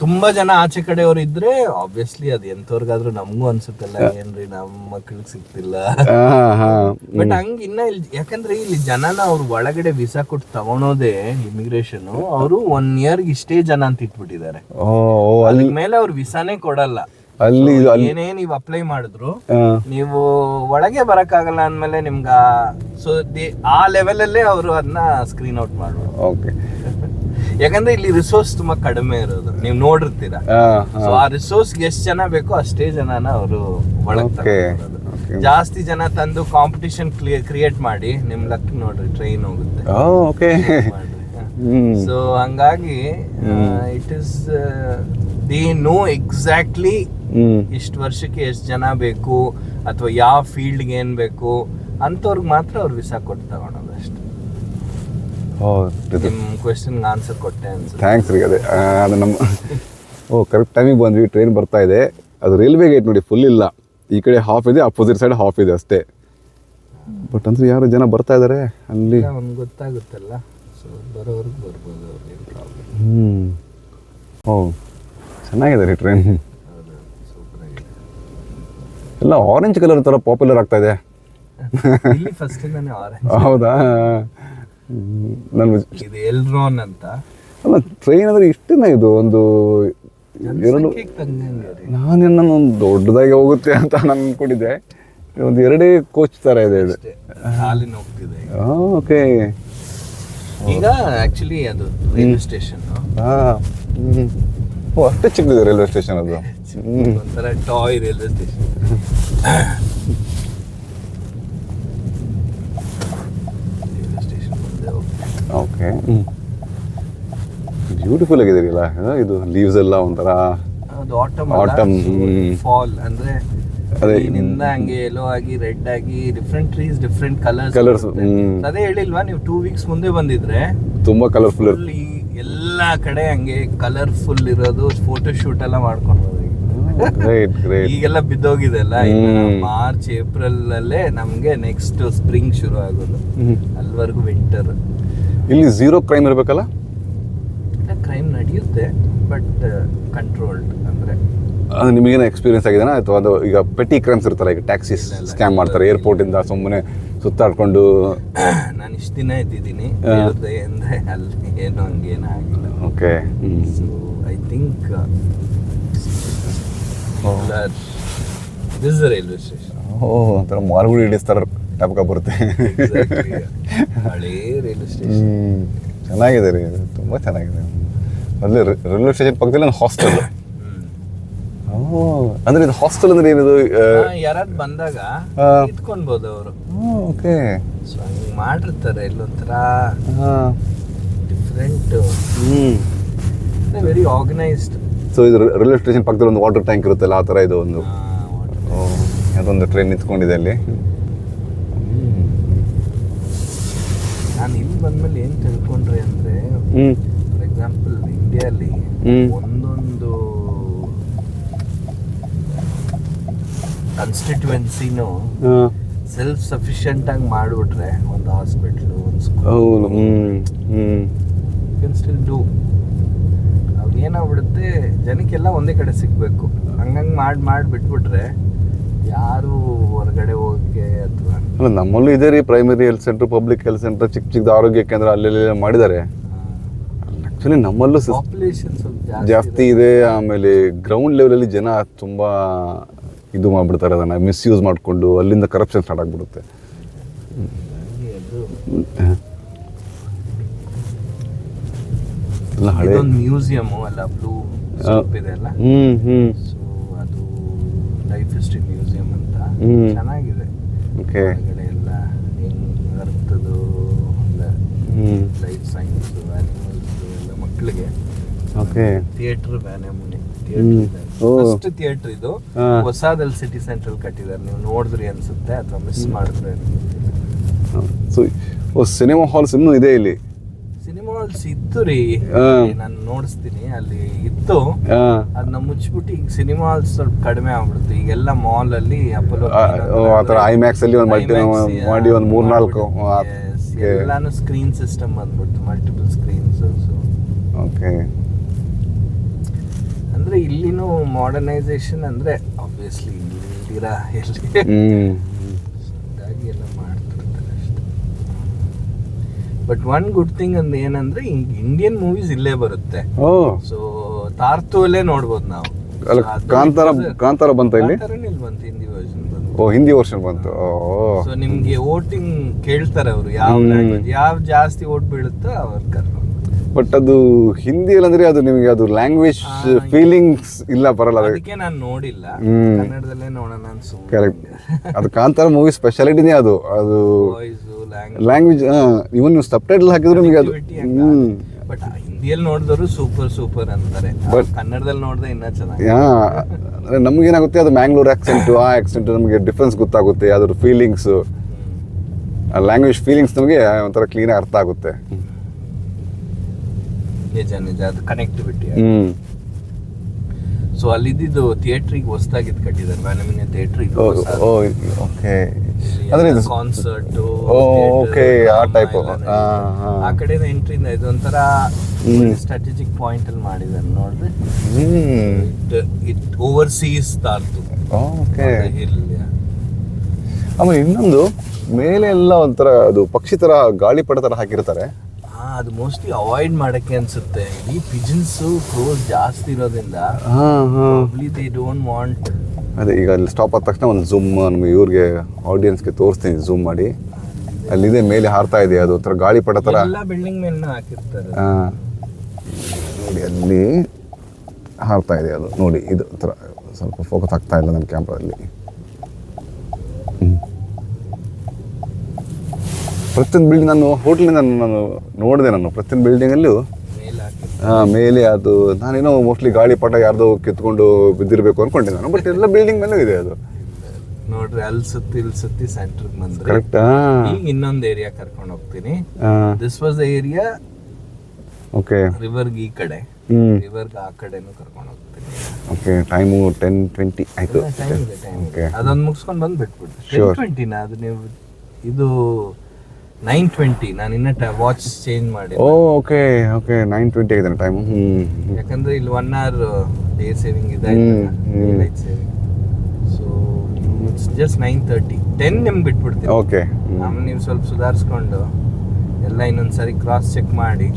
ತುಂಬಾ ಜನ ಆಚೆ ಕಡೆಯವ್ರು ಇದ್ರೆ ಆಬ್ವಿಯಸ್ಲಿ ಅದು ಎಂತವ್ರಿಗಾದ್ರೂ ನಮಗೂ ಅನ್ಸುತ್ತಲ್ಲ, ಏನ್ರಿ ನಮ್ಮ ಮಕ್ಳಿಗೆ ಸಿಗ್ತಿಲ್ಲ. ಬಟ್ ಹಂಗ ಇನ್ನ ಇಲ್ಲಿ ಯಾಕಂದ್ರೆ ಇಲ್ಲಿ ಜನನ ಅವ್ರು ಒಳಗಡೆ ವೀಸಾ ಕೊಟ್ಟು ತಗೊಳೋದೇ ಇಮಿಗ್ರೇಷನ್, ಅವರು 1 year ಇಷ್ಟೇ ಜನ ಅಂತ ಇಟ್ಬಿಟ್ಟಿದ್ದಾರೆ. ಅದ್ರ ಮೇಲೆ ಅವ್ರು ವೀಸಾನೇ ಕೊಡಲ್ಲ. ಅಲ್ಲಿ ಏನೇ ನೀವು ಅಪ್ಲೈ ಮಾಡಿದ್ರು ನೀವು ಒಳಗೆ ಬರಕ್ಕಾಗಲ್ಲ ಅಂದ್ಮೇಲೆ ನಿಮ್ಗ ಸೊ ಆ ಲೆವೆಲ್ ಅಲ್ಲೇ ಅವರು ಅದನ್ನ ಸ್ಕ್ರೀನ್ ಔಟ್ ಮಾಡ್ಬೋದು. ಓಕೆ ಯಾಕಂದ್ರೆ ಇಲ್ಲಿ ರಿಸೋರ್ಸ್ ತುಂಬಾ ಕಡಿಮೆ ಇರೋದು, ನೀವು ನೋಡಿರ್ತೀರಾ. ಸೊ ಆ ರಿಸೋರ್ಸ್ ಎಷ್ಟು ಜನ ಬೇಕೋ ಅಷ್ಟೇ ಜನನ ಅವರು ಒಳಗೆ ತಗೊಂಡು ಜಾಸ್ತಿ ಜನ ತಂದು ಕಾಂಪಿಟಿಷನ್ ಕ್ರಿಯೇಟ್ ಮಾಡಿ ನಿಮ್ ಲಕ್ ನೋಡ್ರಿ ಟ್ರೈನ್ ಹೋಗುತ್ತೆ. ಓಕೆ ಸೊ ಹಂಗಾಗಿ it is they know exactly ಇಷ್ಟು ವರ್ಷಕ್ಕೆ ಎಷ್ಟು ಜನ ಬೇಕು ಅಥವಾ ಯಾವ ಫೀಲ್ಡ್ಗೆ ಏನ್ ಬೇಕು ಅಂತವ್ರಿಗೆ ಮಾತ್ರ ಅವ್ರು ವೀಸಾ ಕೊಟ್ಟು ತಗೊಳೋದು ಅಷ್ಟೇ. ನಿಮ್ಮ ಕ್ವೆಶ್ಚನ್ಗೆ ಆನ್ಸರ್ ಕೊಟ್ಟೆ ಅನ್ಸುತ್ತೆ. ಥ್ಯಾಂಕ್ಸ್ ರೀ. ಅದು ನಮ್ಮ ಕರೆಕ್ಟ್ ಟೈಮಿಗೆ ಬಂದ್ವಿ. ಟ್ರೈನ್ ಬರ್ತಾ ಇದೆ. ಅದು ರೈಲ್ವೆ ಗೇಟ್ ನೋಡಿ ಫುಲ್ ಇಲ್ಲ, ಈ ಕಡೆ ಹಾಫ್ ಇದೆ, ಅಪೋಸಿಟ್ ಸೈಡ್ ಹಾಫ್ ಇದೆ ಅಷ್ಟೇ. ಬಟ್ ಅಂದ್ರೆ ಯಾರು ಜನ ಬರ್ತಾ ಇದ್ದಾರೆ ಅಲ್ಲಿ, ಅವ್ನಿಗೆ ಗೊತ್ತಾಗುತ್ತಲ್ಲ. ಸೊ ಬರೋವ್ರಿಗೆ ಬರ್ಬೋದು, ಅವ್ರಿಗೆ ಪ್ರಾಬ್ಲಮ್. ಓ ಚೆನ್ನಾಗಿದೆ ರೀ ಟ್ರೈನ್. ಸೂಪರ್ ಆಗಿದೆ. ಎಲ್ಲ ಆರೆಂಜ್ ಕಲರ್ ಥರ ಪಾಪ್ಯುಲರ್ ಆಗ್ತಾ ಇದೆ. ಇಲ್ಲಿ ಫಸ್ಟ್ ಇಂದಾನೆ ಆರೆಂಜ್. ಹೌದಾ? ನಾನು ಇದು ಎಲ್ರೋನ್ ಅಂತ. ಅಲ್ಲ ಟ್ರೈನ್ ಅಂದರೆ ಇಷ್ಟೇನ ಇದು ಒಂದು ಎರಡು, ನಾನೇನು ಒಂದು ದೊಡ್ಡದಾಗಿ ಹೋಗುತ್ತೆ ಅಂತ ನಾನು ಅಂದ್ಕೊಂಡಿದ್ದೆ. ಒಂದು 2 ಕೋಚ್ ಥರ ಇದೆ ಇದು. ಹಾಲಿನ ಹೋಗ್ತಿದೆ. ಓಕೆ ಈಗ ಆಕ್ಚುಲಿ ಅದು ರೈಲ್ವೆ ಸ್ಟೇಷನ್. ಓ ಅಷ್ಟೇ ಚಿಕ್ಕದಿದೆ ರೈಲ್ವೆ ಸ್ಟೇಷನ್ ಅದು. ಒಂಥರ toy railway station. Railway station ಮುಂದೆ ಹೋಗ್ತೀವಿ. ಓಕೆ ಬ್ಯೂಟಿಫುಲ್ ಆಗಿದೆ ಅಲ್ಲ ಇದು. ಲೀವ್ಸ್ ಎಲ್ಲ ಒಂಥರ ಅದು ಆಟಮ್ ಫಾಲ್ ಅಂದ್ರೆ ಅದೇ ನಿಂದ ಹಂಗೆ ಎಲ್ಲೋ ಆಗಿ ರೆಡ್ ಆಗಿ ಡಿಫ್ರೆಂಟ್ ಟ್ರೀಸ್ ಡಿಫ್ರೆಂಟ್ ಕಲರ್ಸ್. ಅದೇ ಹೇಳಿಲ್ವಾ ನೀವು 2 weeks ಮುಂದೆ ಬಂದಿದ್ರೆ ತುಂಬಾ ಕಲರ್ಫುಲ್ ಎಲ್ಲ ಕಡೆ ಹಂಗೆ ಕಲರ್ಫುಲ್ ಇರೋದು, ಫೋಟೋ ಶೂಟ್ ಎಲ್ಲ ಮಾಡ್ಕೊಂಡು ಈಗೆಲ್ಲ ಬಿದ್ದೋಗಿದೆ ಅಲ್ಲ. ಮಾರ್ಚ್ ಏಪ್ರಿಲ್ ಅಲ್ಲೇ ನಮ್ಗೆ ನೆಕ್ಸ್ಟ್ ಸ್ಪ್ರಿಂಗ್ ಶುರು ಆಗೋದು, ಅಲ್ಲಿವರೆಗೂ ವಿಂಟರ್. ಇಲ್ಲಿ 0 ಕ್ರೈಮ್ ಇರ್ಬೇಕಲ್ಲ? ಕ್ರೈಮ್ ನಡೆಯುತ್ತೆ ಬಟ್ ಕಂಟ್ರೋಲ್ಡ್. ಅಂದ್ರೆ ಅದು ನಿಮಗೇನೋ ಎಕ್ಸ್ಪೀರಿಯನ್ಸ್ ಆಗಿದೆನಾ ಅಥವಾ ಅದು ಈಗ ಪೆಟಿ ಕ್ರೈಮ್ಸ್ ಇರ್ತಾರೆ, ಈಗ ಟ್ಯಾಕ್ಸಿ ಸ್ಕ್ಯಾಮ್ ಮಾಡ್ತಾರೆ ಏರ್ಪೋರ್ಟಿಂದ ಸುಮ್ಮನೆ ಸುತ್ತಾಡ್ಕೊಂಡು? ನಾನು ಇಷ್ಟು ದಿನ ಇದ್ದಿದ್ದೀನಿ ಅಂದರೆ ಅಲ್ಲಿ ಏನೋ ಹಂಗೇನೂ ಆಗಿಲ್ಲ. Okay. So I think this railway station. ಒಂಥರ ಮಾಲ್ಗುಡಿ ಹಿಡಿಸ್ತಾರ ಟಪ್ಕ ಬರುತ್ತೆ. ಹಳೇ ರೈಲ್ವೆ ಸ್ಟೇಷನ್ ಚೆನ್ನಾಗಿದೆ ರೀ, ತುಂಬ ಚೆನ್ನಾಗಿದೆ. ಅಲ್ಲಿ ರೈಲ್ವೆ ಸ್ಟೇಷನ್ ಪಕ್ಕದಲ್ಲಿ ಒಂದು ಹಾಸ್ಟೆಲ್. ಅಂದ್ರೆ ಇದು ಹಾಸ್ಟೆಲ್ ಅಂದ್ರೆ ಏನಿದು? ಯಾರಾದ್ರು ಬಂದಾಗ ಇಟ್ಕೊಳ್ಬೋದು ಅವರು. ಓಕೆ. ಸೊ ಹಂಗೆ ಮಾಡಿರ್ತಾರೆ ಇಲ್ಲೊಂಥರ ಡಿಫ್ರೆಂಟ್, ವೆರಿ ಆರ್ಗನೈಸ್ಡ್. ಸೊ ಇದು ರೈಲ್ವೆ ಸ್ಟೇಷನ್ ಪಕ್ಕದಲ್ಲಿ ಒಂದು ವಾಟರ್ ಟ್ಯಾಂಕ್ ಇರುತ್ತಲ್ಲ, ಆ ಥರ ಇದು ಒಂದು ಅದೊಂದು ಟ್ರೈನ್ ನಿಂತ್ಕೊಂಡಿದೆ ಅಲ್ಲಿ. ನಾನು ಇಲ್ಲಿ ಬಂದ್ಮೇಲೆ ಏನು ತಿಳ್ಕೊಂಡ್ರೆ ಅಂದರೆ, ಫಾರ್ ಎಕ್ಸಾಂಪಲ್ ಇಂಡಿಯಾಲಿ ಒಂದೊಂದು ಕಾನ್ಸ್ಟಿಟ್ಯುವೆನ್ಸಿನೂ ಸೆಲ್ಫ್ ಸಫಿಷಿಯೆಂಟ್ ಆಗಿ ಮಾಡಿಬಿಟ್ರೆ, ಒಂದು ಹಾಸ್ಪಿಟ್ಲು, ಒಂದು ಸ್ಕೂಲ್, ಕ್ಯಾನ್ ಸ್ಟಿಲ್ ಡೂ. ಅವಾಗ ಏನಾಗ್ಬಿಡುತ್ತೆ, ಜನಕ್ಕೆಲ್ಲ ಒಂದೇ ಕಡೆ ಸಿಗಬೇಕು. ಹಂಗಂಗೆ ಮಾಡಿ ಬಿಟ್ಬಿಟ್ರೆ ಯಾರು ಹೊರಗಡೆ ಹೋಗಕ್ಕೆ ಅಥವಾ ಅಲ್ಲ, ನಮ್ಮಲ್ಲೂ ಇದೆ ರೀ primary health centre, public health centre, ಚಿಕ್ಕ ಚಿಕ್ಕದ ಆರೋಗ್ಯ ಕೇಂದ್ರ ಅಲ್ಲೆಲ್ಲ ಮಾಡಿದ್ದಾರೆ. ಆ್ಯಕ್ಚುಲಿ ನಮ್ಮಲ್ಲೂ ಪಾಪ್ಯುಲೇಷನ್ ಸ್ವಲ್ಪ ಜಾಸ್ತಿ ಇದೆ. ಆಮೇಲೆ ಗ್ರೌಂಡ್ ಲೆವೆಲಲ್ಲಿ ಜನ ತುಂಬ ಇದು ಮಾಡಿಬಿಡ್ತಾರೆ, ಅದನ್ನು ಮಿಸ್ಯೂಸ್ ಮಾಡಿಕೊಂಡು ಅಲ್ಲಿಂದ ಕರಪ್ಷನ್ ಸ್ಟಾರ್ಟ್ ಆಗಿಬಿಡುತ್ತೆ. ಎಲ್ಲ ಹಳೆ ಮ್ಯೂಸಿಯಮ್ ಅಲ್ಲ, ಬ್ಲೂ ಇದೆ ಅಲ್ಲ, ಸೊ ಅದು ಲೈಫ್ ಹಿಸ್ಟ್ರಿ ಮ್ಯೂಸಿಯಂ ಅಂತ ಚೆನ್ನಾಗಿದೆ. ಓಕೆ. ಹೊರಗಡೆ ಎಲ್ಲ ಅರ್ಥದ್ದು ಲೈಫ್ ಸೈನ್ಸ್, ಆನಿಮಲ್ಸ್ ಎಲ್ಲ ಮಕ್ಕಳಿಗೆ. ಓಕೆ. ಥಿಯೇಟರ್ ಬ್ಯಾನೆಮುನೆ ಫಸ್ಟ್ ಥಿಯೇಟರ್ ಇದು ಹೊಸದಲ್ಲಿ ಸಿಟಿ ಸೆಂಟ್ರಲ್ ಕಟ್ಟಿದ್ದಾರೆ. ನೀವು ನೋಡಿದ್ರಿ ಅನ್ಸುತ್ತೆ ಅಥವಾ ಮಿಸ್ ಮಾಡಿದ್ರೆ. ಸೊ ಸಿನಿಮಾ ಹಾಲ್ಸ್ ಇನ್ನೂ ಇದೆ ಇಲ್ಲಿ? ಸಿನಿಮಾ ಹಾಲ್ಸ್ ಇತ್ತು ರೀ, ನಾನು ನೋಡಿಸ್ತೀನಿ, ಅಲ್ಲಿ ಇತ್ತು. ಅದನ್ನ ಮುಚ್ಚಿಬಿಟ್ಟು ಈಗ ಸಿನಿಮಾ ಹಾಲ್ಸ್ ಸ್ವಲ್ಪ ಕಡಿಮೆ ಆಗ್ಬಿಡುತ್ತೆ. ಈಗೆಲ್ಲ ಮಾಲ್ ಅಲ್ಲಿ ಅಪೋಲೋ ಆ ಥರ ಐಮ್ಯಾಕ್ಸ್ ಅಲ್ಲಿ ಒಂದು ಮಲ್ಟಿ ಮಾಡಿ ಒಂದು 3-4 ಎಲ್ಲಾನು ಸ್ಕ್ರೀನ್ ಸಿಸ್ಟಮ್ ಬಂದ್ಬಿಡ್ತು, ಮಲ್ಟಿಪಲ್ ಸ್ಕ್ರೀನ್ಸ್. ಓಕೆ. ಅಂದ್ರೆ ಇಲ್ಲಿನೂ ಮಾಡರ್ನೈಸೇಷನ್ ಅಂದ್ರೆ ಆಬ್ವಿಯಸ್ಲಿ ಇಲ್ದಿರಾ ಎಲ್ಲಿ ಎಲ್ಲ ಮಾಡ್ತಿರ್ತಾರೆ ಅಷ್ಟೇ. ಬಟ್ ಒನ್ ಗುಡ್ ಥಿಂಗ್ ಅಂದ್ ಏನಂದ್ರೆ ಇಂಡಿಯನ್ ಮೂವೀಸ್ ಇಲ್ಲೇ ಬರುತ್ತೆ. ಸೊ ತಾರ್ತುವಲ್ಲೇ ನೋಡ್ಬೋದು ನಾವು. ಕಾಂತಾರ ಬಂತ ಇಲ್ಲಿ? ಬಂತು, ಹಿಂದಿ ವರ್ಷನ್ ಬಂತು. ಹಿಂದಿ ವರ್ಷನ್ ಬಂತು. ಸೊ ನಿಮ್ಗೆ ವೋಟಿಂಗ್ ಕೇಳ್ತಾರೆ ಅವರು, ಯಾವ ಲ್ಯಾಂಗ್ವೇಜ್ ಯಾವ ಜಾಸ್ತಿ ವೋಟ್ ಬೀಳುತ್ತೋ ಅವ್ರು ಕರ್ಕೊಂಡು. ಬಟ್ ಅದು ಹಿಂದಿಯಲ್ಲಿ ಅಂದ್ರೆ ಅದು ನಿಮಗೆ ಅದು ಲ್ಯಾಂಗ್ವೇಜ್ ಫೀಲಿಂಗ್ಸ್ ಇಲ್ಲ, ಬರಲ್ಲ. ಅದಕ್ಕೆ ನಾನು ನೋಡಿಲ್ಲ, ಕನ್ನಡದಲ್ಲೇ ನೋಡೋಣ ಅನ್ಸು. ಕರೆಕ್ಟ್. ಅದು ಕಾಂತಾರ ಮೂವಿ ಸ್ಪೆಷಾಲಿಟಿನೇ ಅದು ಲ್ಯಾಂಗ್ವೇಜ್. ಇವನ್ ನೀವು ಸಬ್ ಟೈಟಲ್ ಹಾಕಿದ್ರು ನಿಮಗೆ ಅದು. ಬಟ್ ಹಿಂದಿಯಲ್ಲಿ ನೋಡಿದವರು ಸೂಪರ್ ಅಂತಾರೆ, ಕನ್ನಡದಲ್ಲಿ ನೋಡಿದ್ರೆ ಇನ್ನೂ ಚೆನ್ನಾಗಿ. ನಮ್ಗೇನಾಗುತ್ತೆ, ಅದು ಮ್ಯಾಂಗ್ಳೂರ್ ಆಕ್ಸೆಂಟು, ಆ ಆಕ್ಸೆಂಟು ನಮಗೆ ಡಿಫ್ರೆನ್ಸ್ ಗೊತ್ತಾಗುತ್ತೆ. ಅದ್ರ ಫೀಲಿಂಗ್ಸು, ಲ್ಯಾಂಗ್ವೇಜ್ ಫೀಲಿಂಗ್ಸ್ ನಮಗೆ ಒಂಥರ ಕ್ಲೀನಾಗಿ ಅರ್ಥ ಆಗುತ್ತೆ. ನಿಜ ಅದು ಕನೆಕ್ಟಿವಿಟಿ. ಸೊ ಅಲ್ಲಿದ್ದು ಥಿಯೇಟ್ರಿಗೆ ಹೊಸದಾಗಿದ್ದು ಕಟ್ಟಿದ್ದಾರೆ, ವ್ಯಾನಮಿನೆ ಥಿಯೇಟ್ರಿಗೆ. ಓಕೆ. ಅಂದ್ರೆ ಇದು ಕಾನ್ಸರ್ಟ್, ಓಕೆ, ಆ ಟೈಪ್. ಆ ಕಡೆಯಿಂದ ಎಂಟ್ರಿಯಿಂದ ಇದು ಒಂಥರ ಸ್ಟ್ರಾಟಜಿಕ್ ಪಾಯಿಂಟ್ ಅಲ್ಲಿ ಮಾಡಿದ್ದಾರೆ ನೋಡ್ರಿ. It oversees Tartu. ಓಕೆ. ಆಮೇಲೆ ಇನ್ನೊಂದು ಮೇಲೆ ಎಲ್ಲ ಒಂಥರ ಅದು ಪಕ್ಷಿ ತರ ಗಾಳಿಪಟ ತರ ಹಾಕಿರ್ತಾರೆ. ಅದು ಮೋಸ್ಟ್ಲಿ ಅವಾಯ್ಡ್ ಮಾಡಕ್ಕೆ ಅನ್ಸುತ್ತೆ. ಈ ಪಿಜನ್ಸ್ ಕ್ರೋಸ್ ಜಾಸ್ತಿ ಇರೋದ್ರಿಂದ ದೇ ಡೋಂಟ್ ವಾಂಟ್. ಅದೇ ಈಗ ಅಲ್ಲಿ ಸ್ಟಾಪ್ ಆದ ತಕ್ಷಣ ಒಂದು ಝೂಮ್ ನಮಗೆ ಇವ್ರಿಗೆ ಆಡಿಯನ್ಸ್ಗೆ ತೋರಿಸ್ತೀನಿ, ಝೂಮ್ ಮಾಡಿ. ಅಲ್ಲಿದೆ ಮೇಲೆ ಹಾರ್ತಾ ಇದೆ, ಅದು ಒಂಥರ ಗಾಳಿಪಟ ಥರ. ಎಲ್ಲ ಬಿಲ್ಡಿಂಗ್ ಮೇಲೆ ಹಾಕಿರ್ತಾರೆ. ನೋಡಿ ಅಲ್ಲಿ ಹಾರ್ತಾ ಇದೆ ಅದು, ನೋಡಿ. ಇದು ಒಂಥರ ಸ್ವಲ್ಪ ಫೋಕಸ್ ಆಗ್ತಾ ಇಲ್ಲ ನಮ್ಮ ಕ್ಯಾಮ್ರಾದಲ್ಲಿ. ಪ್ರತಿಯೊಂದು ಬಿಲ್ಡಿಂಗ್, ನಾನು ಹೋಟ್ಲಿಂದ ನಾನು ನೋಡಿದೆ, ಪ್ರತಿಯೊಂದು ಬಿಲ್ಡಿಂಗಲ್ಲೂ ಮೇಲೆ ಅದು ನಾನೇನೋ ಮೋಸ್ಟ್ಲಿ ಗಾಳಿಪಟ ಯಾರ್ದೋ ಕಿತ್ಕೊಂಡು ಬಿದ್ದಿರಬೇಕು ಅನ್ಕೊಂಡೆ ನಾನು. ಬಟ್ ಎಲ್ಲ ಬಿಲ್ಡಿಂಗ್ ಮೇಲೂ ಇದೆ ಅದು. ನೋಡ್ರಿ, ಅಲ್ಲಿ ಸುತ್ತಿ ಸೆಂಟರ್ಗೆ ಬಂದ್ರೆ ಕರೆಕ್ಟ್. ಈಗ ಇನ್ನೊಂದು ಏರಿಯಾ ಕರ್ಕೊಂಡು ಹೋಗ್ತೀನಿ. This was the area. Okay. ರಿವರ್ಗೆ ಈ ಕಡೆ, ರಿವರ್ಗೆ ಆ ಕಡೆನೂ ಕರ್ಕೊಂಡು ಹೋಗ್ತೀನಿ. ಓಕೆ. ಟೈಮು 10:20 ಆಯ್ತು. ಅದೊಂದು ಮುಗಿಸ್ಕೊಂಡು ಬಂದು ಬಿಟ್ಬಿಡ್ತೀನಿ. 10:20 ಅದು ನೀವು ಇದು 9:20. ನಾನು ಇನ್ನ ವಾಚ್ ಚೇಂಜ್ ಮಾಡಿ. ಓಕೆ ಓಕೆ 9:20 ಆಗಿದೆ ಟೈಮು. ಯಾಕಂದ್ರೆ ಇಲ್ಲಿ 1 hour ಡೇ ಸೇವಿಂಗ್ ಇದೆ, light saving. So it's just 9:30. 10 ನಿಮ್ಗೆ ಬಿಟ್ಬಿಡ್ತೀನಿ. ಓಕೆ. ಆಮೇಲೆ ನೀವು ಸ್ವಲ್ಪ ಸುಧಾರಿಸ್ಕೊಂಡು ಎಲ್ಲ ಇನ್ನೊಂದ್ಸರಿ ಕ್ರಾಸ್ ಚೆಕ್ ಮಾಡಿ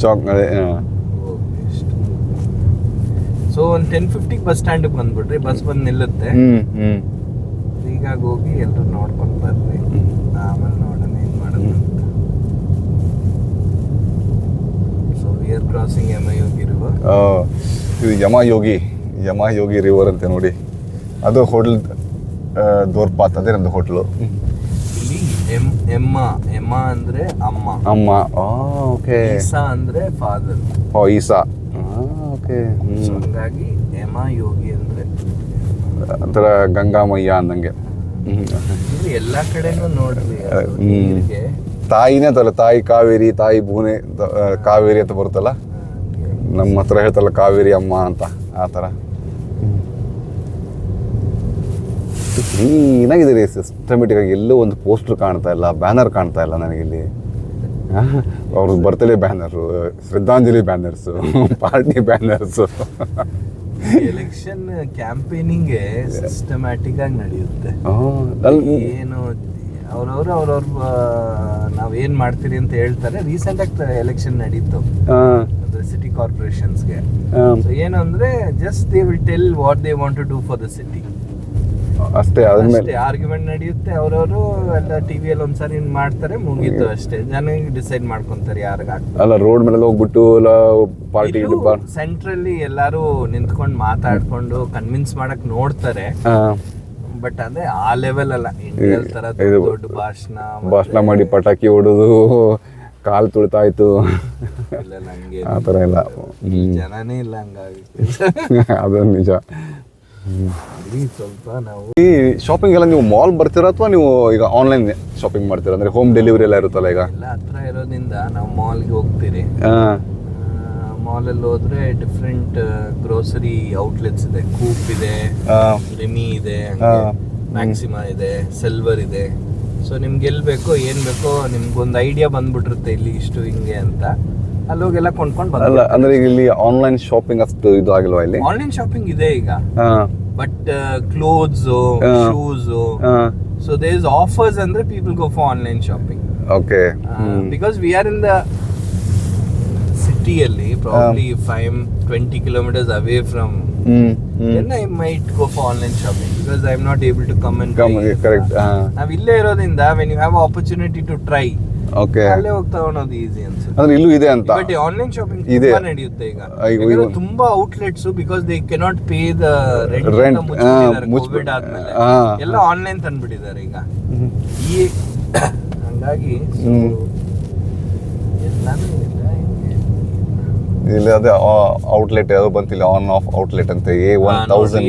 ಸೊ ಒಂದು 10:50 ಬಸ್ ಸ್ಟ್ಯಾಂಡಿಗೆ ಬಂದ್ಬಿಡ್ರಿ. ಬಸ್ ಬಂದು ನಿಲ್ಲುತ್ತೆ. ಫ್ರೀಗಾಗಿ ಹೋಗಿ ಎಲ್ಲರೂ ನೋಡ್ಕೊಂಡು ಬರ್ರಿ. ಆಮೇಲೆ ನೋಡೋಣ ಏನು ಮಾಡೋದು ಅಂತ. So we are crossing Emajogi river. ಇದು ಯಮಯೋಗಿ ರಿವರ್ ಅಂತ ನೋಡಿ. ಅದು ಹೋಟೆಲ್ ದೋರ್ಪಾತ್, ಅದೇ ನಮ್ದು ಹೋಟ್ಲು. ಇಲ್ಲಿ ಎಮ್ಮ ಅಂದ್ರೆ ಅಮ್ಮ. ಓಕೆ. ಈಸಾ ಅಂದ್ರೆ ಫಾದರ್. ಈಸಾ. ಓಕೆ. ಸೊ ಹಂಗಾಗಿ ಯಮಯೋಗಿ ಅಂದ್ರೆ ಒಂಥರ ಗಂಗಾಮಯ್ಯ ಅಂದಂಗೆ. ಇಲ್ಲಿ ಎಲ್ಲಾ ಕಡೆನೂ ನೋಡ್ರಿ ನೀರಿಗೆ ತಾಯಿನೇ ಅಂತಲ್ಲ, ತಾಯಿ ಕಾವೇರಿ, ತಾಯಿ ಭೂನೆ ಕಾವೇರಿ ಅಂತ ಬರುತ್ತಲ್ಲ, ನಮ್ಮ ಹತ್ರ ಹೇಳ್ತಲ್ಲ ಕಾವೇರಿ ಅಮ್ಮ ಅಂತ, ಆ ಥರ ಕ್ಲೀನಾಗಿದೆ ರೀ. ಸಿಸ್ಟಮೆಟಿಕ್ ಆಗಿ ಎಲ್ಲೂ ಒಂದು ಪೋಸ್ಟರ್ ಕಾಣ್ತಾ ಇಲ್ಲ, ಬ್ಯಾನರ್ ಕಾಣ್ತಾ ಇಲ್ಲ ನನಗಿಲ್ಲಿ. ಅವ್ರದ್ದು ಬರ್ತಡೇ ಬ್ಯಾನರು, ಶ್ರದ್ಧಾಂಜಲಿ banners, party banners. Election campaigning systematic ಆಗಿ ನಡೆಯುತ್ತೆ. ಏನು ಅವ್ರವ್ರ ನಾವೇನ್ ಮಾಡ್ತೀರಿ ಅಂತ ಹೇಳ್ತಾರೆ. ರೀಸೆಂಟ್ ಆಗಿ ಎಲೆಕ್ಷನ್ ನಡೀತು ಅಂದ್ರೆ ಸಿಟಿ ಕಾರ್ಪೊರೇಷನ್ಸ್ಗೆ. ಏನು ಅಂದ್ರೆ just they will tell what they want to do for the city ಅಷ್ಟೇ. ಅಷ್ಟೇ ಆರ್ಗ್ಯುಮೆಂಟ್ ನಡೆಯುತ್ತೆ. ಅವ್ರವರು ಎಲ್ಲ ಟಿವಿಯಲ್ಲಿ ಒಂದ್ಸರಿ ಮಾಡ್ತಾರೆ, ಮುಗೀತು ಅಷ್ಟೇ. ಜನ ಡಿಸೈಡ್ ಮಾಡ್ಕೊಂತಾರೆ ಯಾರಿಗೆ ಅಲ್ಲ. ರೋಡ್ ಮೇಲೆ ಹೋಗ್ಬಿಟ್ಟು ಪಾರ್ಟಿ ಸೆಂಟ್ರಲ್ಲಿ ಎಲ್ಲಾರು ನಿಂತ್ಕೊಂಡು ಮಾತಾಡ್ಕೊಂಡು ಕನ್ವಿನ್ಸ್ ಮಾಡಕ್ ನೋಡ್ತಾರೆ. ಬಟ್ ಅದೇ ಆ ಲೆವೆಲ್ ಅಲ್ಲ. ಇಂಡಿಯಲ್ ತರ ದೊಡ್ಡ ಭಾಷಣ ಮಾಡಿ ಪಟಾಕಿ ಹೊಡೋದು, ಕಾಲು ತುಳಿತಾಯ್ತು, ಆ ಥರ ಇಲ್ಲ. ಜನನೇ ಇಲ್ಲ ಹಂಗಾಗಿ. ಅದು ನಿಜ. ಸ್ವಲ್ಪ ನಾವು ಈ ಶಾಪಿಂಗ್ ಎಲ್ಲ ನೀವು ಮಾಲ್ ಬರ್ತೀರಾ ಅಥವಾ ನೀವು ಈಗ ಆನ್ಲೈನ್ ಶಾಪಿಂಗ್ ಮಾಡ್ತೀರಾ? ಅಂದ್ರೆ ಹೋಮ್ ಡೆಲಿವರಿ ಎಲ್ಲ ಇರುತ್ತಲ್ಲ ಈಗ. ಎಲ್ಲ ಹತ್ರ ಇರೋದ್ರಿಂದ ನಾವು ಮಾಲ್ಗೆ ಹೋಗ್ತೀರಿ. ಮಾಲಲ್ಲಿ ಹೋದ್ರೆ ಡಿಫ್ರೆಂಟ್ ಗ್ರೋಸರಿ ಔಟ್ಲೆಟ್ಸ್ ಇದೆ. ಕೂಪ್ ಇದೆ, ರಿಮಿ ಇದೆ, ಮ್ಯಾಕ್ಸಿಮಾ ಇದೆ, ಸಿಲ್ವರ್ ಇದೆ. ಸೊ ನಿಮ್ಗೆ ಎಲ್ಲಿ ಬೇಕೋ ಏನು ಬೇಕೋ ನಿಮ್ಗೊಂದು ಐಡಿಯಾ ಬಂದ್ಬಿಟ್ಟಿರುತ್ತೆ ಇಲ್ಲಿ ಇಷ್ಟು ಹಿಂಗೆ ಅಂತ. ಅಲ್ಲಿ ಹೋಗೆಲ್ಲ ಕೊಂಡ್ಕೊಂಡು ಅಲ್ಲ. ಅಂದ್ರೆ ಈಗ ಇಲ್ಲಿ ಆನ್ಲೈನ್ ಶಾಪಿಂಗ್ ಅಷ್ಟು ಇದು ಆಗಿಲ್ವಾ ಇಲ್ಲಿ? ಆನ್ಲೈನ್ ಶಾಪಿಂಗ್ ಇದೆ ಈಗ, but clothes, shoes, so there is offers ಅಂದ್ರೆ people go for online shopping. Okay. Because we are in the ಸಿಟಿಯಲ್ಲಿ probably 5-20 kilometers away from, then I might go for online shopping because I am not able to come and correct. ನಾವು ಇಲ್ಲೇ ಇರೋದ್ರಿಂದ when you have opportunity to try, okay, ಅಲ್ಲೇ ಹೋಗ್ತಾ ಅನ್ನೋದು easy ಅನ್ಸುತ್ತೆ. ಅಂದ್ರೆ ಇಲ್ಲೂ ಇದೆ ಅಂತ. ಬಟ್ ಆನ್ಲೈನ್ ಶಾಪಿಂಗ್ ತುಂಬಾ ನಡೆಯುತ್ತೆ ಈಗ. ತುಂಬಾ outlets because they cannot pay the rent Covid ಆದ್ಮೇಲೆ ಎಲ್ಲ ಆನ್ಲೈನ್ ತಂದ್ಬಿಟ್ಟಿದ್ದಾರೆ ಈಗ. ಈ ಹಂಗಾಗಿ ಎಲ್ಲಾನು ಇಲ್ಲ ಅದೇ ಔಟ್ಲೆಟ್ ಯಾವ್ದು ಬಂತಿಲ್ಲ, ಆನ್ ಆಫ್ ಔಟ್ಲೆಟ್ ಅಂತ. A1000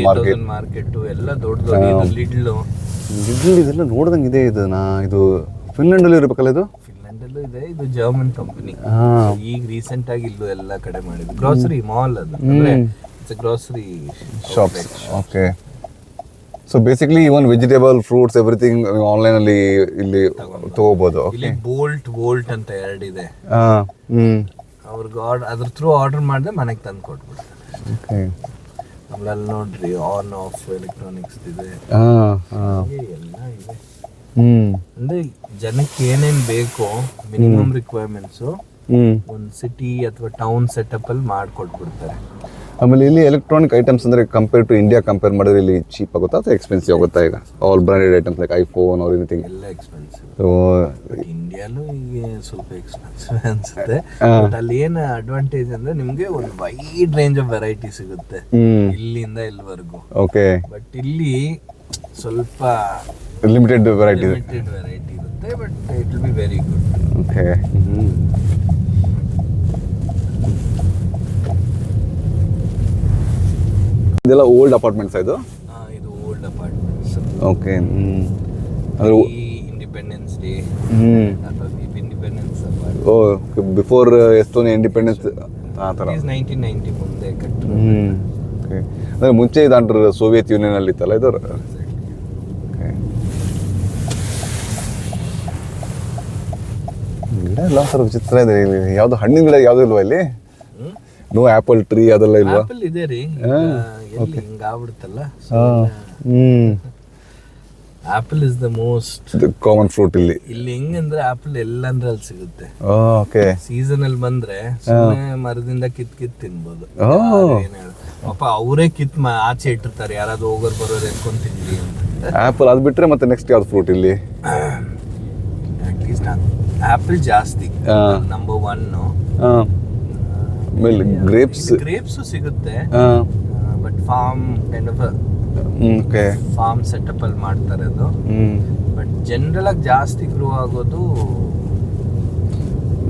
ಮಾರ್ಕೆಟ್ ಎಲ್ಲ ದೊಡ್ಡ ದೊಡ್ಡ ಲಿಡ್ಲು ಇದೆಲ್ಲ ನೋಡ್ದಂಗೆ ಇದೆ. ಇದು ಫಿನ್ಲೆಂಡ್ ಅಲ್ಲಿ ಇರ್ಬೇಕಲ್ಲ? ಇದು ಫಿನ್ಲೆಂಡ್ ಅಲ್ಲೂ ಇದೆ. ಇದು ಜರ್ಮನ್ ಕಂಪನಿ. ಈಗ ರೀಸೆಂಟ್ ಆಗಿ ಇಲ್ಲೂ ಎಲ್ಲ ಕಡೆ ಮಾಡಿದ್ರು. ಗ್ರೋಸರಿ ಮಾಲ್ ಅದು, ಅಂದ್ರೆ it's grocery shops. Okay. So basically even vegetable, fruits, everything online ಅಲ್ಲಿ ಇಲ್ಲಿ ತಗೋಬಹುದು. ಇಲ್ಲಿ ಬೋಲ್ಟ್ ಅಂತ ಎರಡಿದೆ. ಅವ್ರಿಗೆ ಅದ್ರ ಥ್ರೂ ಆರ್ಡರ್ ಮಾಡಿದ್ರೆ ಮನೆಗೆ ತಂದು ಕೊಟ್ಬಿಡ್ತಾರೆ. ಓಕೆ. ಅಲ್ಲಿ ನೋಡ್ರಿ ಆನ್ ಆಫ್ ಎಲೆಕ್ಟ್ರಾನಿಕ್ಸ್ ಇದೆ, ಎಲ್ಲ ಇದೆ. ಅಂದ್ರೆ ಜನಕ್ಕೆ ಏನೇನ್ ಬೇಕೋ ಮಿನಿಮಮ್ ರಿಕ್ವೈರ್ಮೆಂಟ್ಸ್ ಒಂದು ಸಿಟಿ ಅಥವಾ ಟೌನ್ ಸೆಟಪ್ ಅಲ್ಲಿ ಮಾಡ್ಕೊಟ್ಬಿಡ್ತಾರೆ. ಆಮೇಲೆ ಇಲ್ಲಿ ಎಲೆಕ್ಟ್ರಾನಿಕ್ ಐಟಮ್ಸ್ ಅಂದ್ರೆ ಕಂಪೇರ್ ಟು ಇಂಡಿಯಾ ಕಂಪೇರ್ ಮಾಡಿದ್ರೆ ಇಲ್ಲಿ ಚೀಪ್ ಆಗುತ್ತಾ ಅಥವಾ ಎಕ್ಸ್ಪೆನ್ಸಿವ್ ಆಗುತ್ತಾ? ಈಗ all branded items like iPhone or anything ಎಲ್ಲ ಎಕ್ಸ್ಪೆನ್ಸಿವ್. ಇಂಡಿಯಾಲೂ ಈಗ ಸ್ವಲ್ಪ ಎಕ್ಸ್ಪೆನ್ಸಿವ್ ಅನ್ಸುತ್ತೆ. ಬಟ್ ಅಲ್ಲಿ ಏನು ಅಡ್ವಾಂಟೇಜ್ ಅಂದ್ರೆ ನಿಮ್ಗೆ ಒಂದು ವೈಡ್ ರೇಂಜ್ ಆಫ್ ವೆರೈಟಿ ಸಿಗುತ್ತೆ ಇಲ್ಲಿಂದ ಇಲ್ಲಿವರೆಗೂ. ಓಕೆ. ಬಟ್ ಇಲ್ಲಿ ಸ್ವಲ್ಪ ಲಿಮಿಟೆಡ್ ವೆರೈಟಿ ಇರುತ್ತೆ, but it will be very good. Okay. ಇದೆಲ್ಲ ಓಲ್ಡ್ ಅಪಾರ್ಟ್ಮೆಂಟ್ಸ್ ಇದು? ಇದು ಓಲ್ಡ್ ಅಪಾರ್ಟ್ಮೆಂಟ್ಸ್. ಓಕೆ. ಅಂದ್ರೆ ಇಂಡಿಪೆಂಡೆನ್ಸ್ ಡೇ ಅಥವಾ ಇಂಡಿಪೆಂಡೆನ್ಸ್ ಬಿಫೋರ್ ಎಸ್ತೋನಿಯಾ ಇಂಡಿಪೆಂಡೆನ್ಸ್ ಆ ಥರ 1990 ಮುಂದೆ ಕಟ್ಟರು. ಓಕೆ. ಅಂದರೆ ಮುಂಚೆ ಇದಾಂಡ್ರೆ ಸೋವಿಯತ್ ಯೂನಿಯನ್ ಅಲ್ಲಿ ಇತ್ತಲ್ಲ ಇದು? ಓಕೆ. ಎಲ್ಲ ಥರ ವಿಚಿತ್ರ ಇದೆ ಇಲ್ಲಿ. ಯಾವುದು ಹಣ್ಣಿನ ಗಿಡ ಯಾವುದೂ ಇಲ್ವಾ ಇಲ್ಲಿ? ನೋ ಆ್ಯಪಲ್ ಟ್ರೀ ಅದೆಲ್ಲ ಇಲ್ವಾ? ಆಪಲ್ ಇದೆ ರೀ, ಎಲ್ಲಿ ಹಿಂಗ ಆಗ್ಬಿಡುತ್ತಲ್ಲ. Apple is the most common fruit ಇಲ್ಲಿ. ಇಲ್ಲಿ ಹೆಂಗಂದ್ರೆ ಆಪಲ್ ಎಲ್ಲಂದ್ರಲ್ಲಿ ಸಿಗುತ್ತೆ. ಓಕೆ. ಸೀಸನ್ ಅಲ್ಲಿ ಬಂದ್ರೆ ಸುಮ್ಮನೆ ಮರದಿಂದ ಕಿತ್ ತಿನ್ಬೋದು. ಪಾಪ ಅವರೇ ಆಚೆ ಇಟ್ಟಿರ್ತಾರೆ, ಯಾರಾದ್ರೂ ಹೋಗೋರು ಬರೋರು ಎತ್ಕೊಂಡ್ ತಿನ್ಲಿ ಅಂತ. ಆ್ಯಪಲ್ ಅದು ಬಿಟ್ರೆ ಮತ್ತೆ ನೆಕ್ಸ್ಟ್ ಯಾವ್ದು ಫ್ರೂಟ್ ಇಲ್ಲಿ? ಅಟ್ಲೀಸ್ಟ್ ಆಪಲ್ ಜಾಸ್ತಿ ನಂಬರ್ 1. ಆಮೇಲೆ ಗ್ರೇಪ್ಸ್ ಸಿಗುತ್ತೆ, but farm kind of farm setup ಅಲ್ಲಿ ಮಾಡ್ತಾರೆ ಅದು. ಬಟ್ ಜನರಲ್ ಆಗಿ ಜಾಸ್ತಿ ಗ್ರೋ ಆಗೋದು.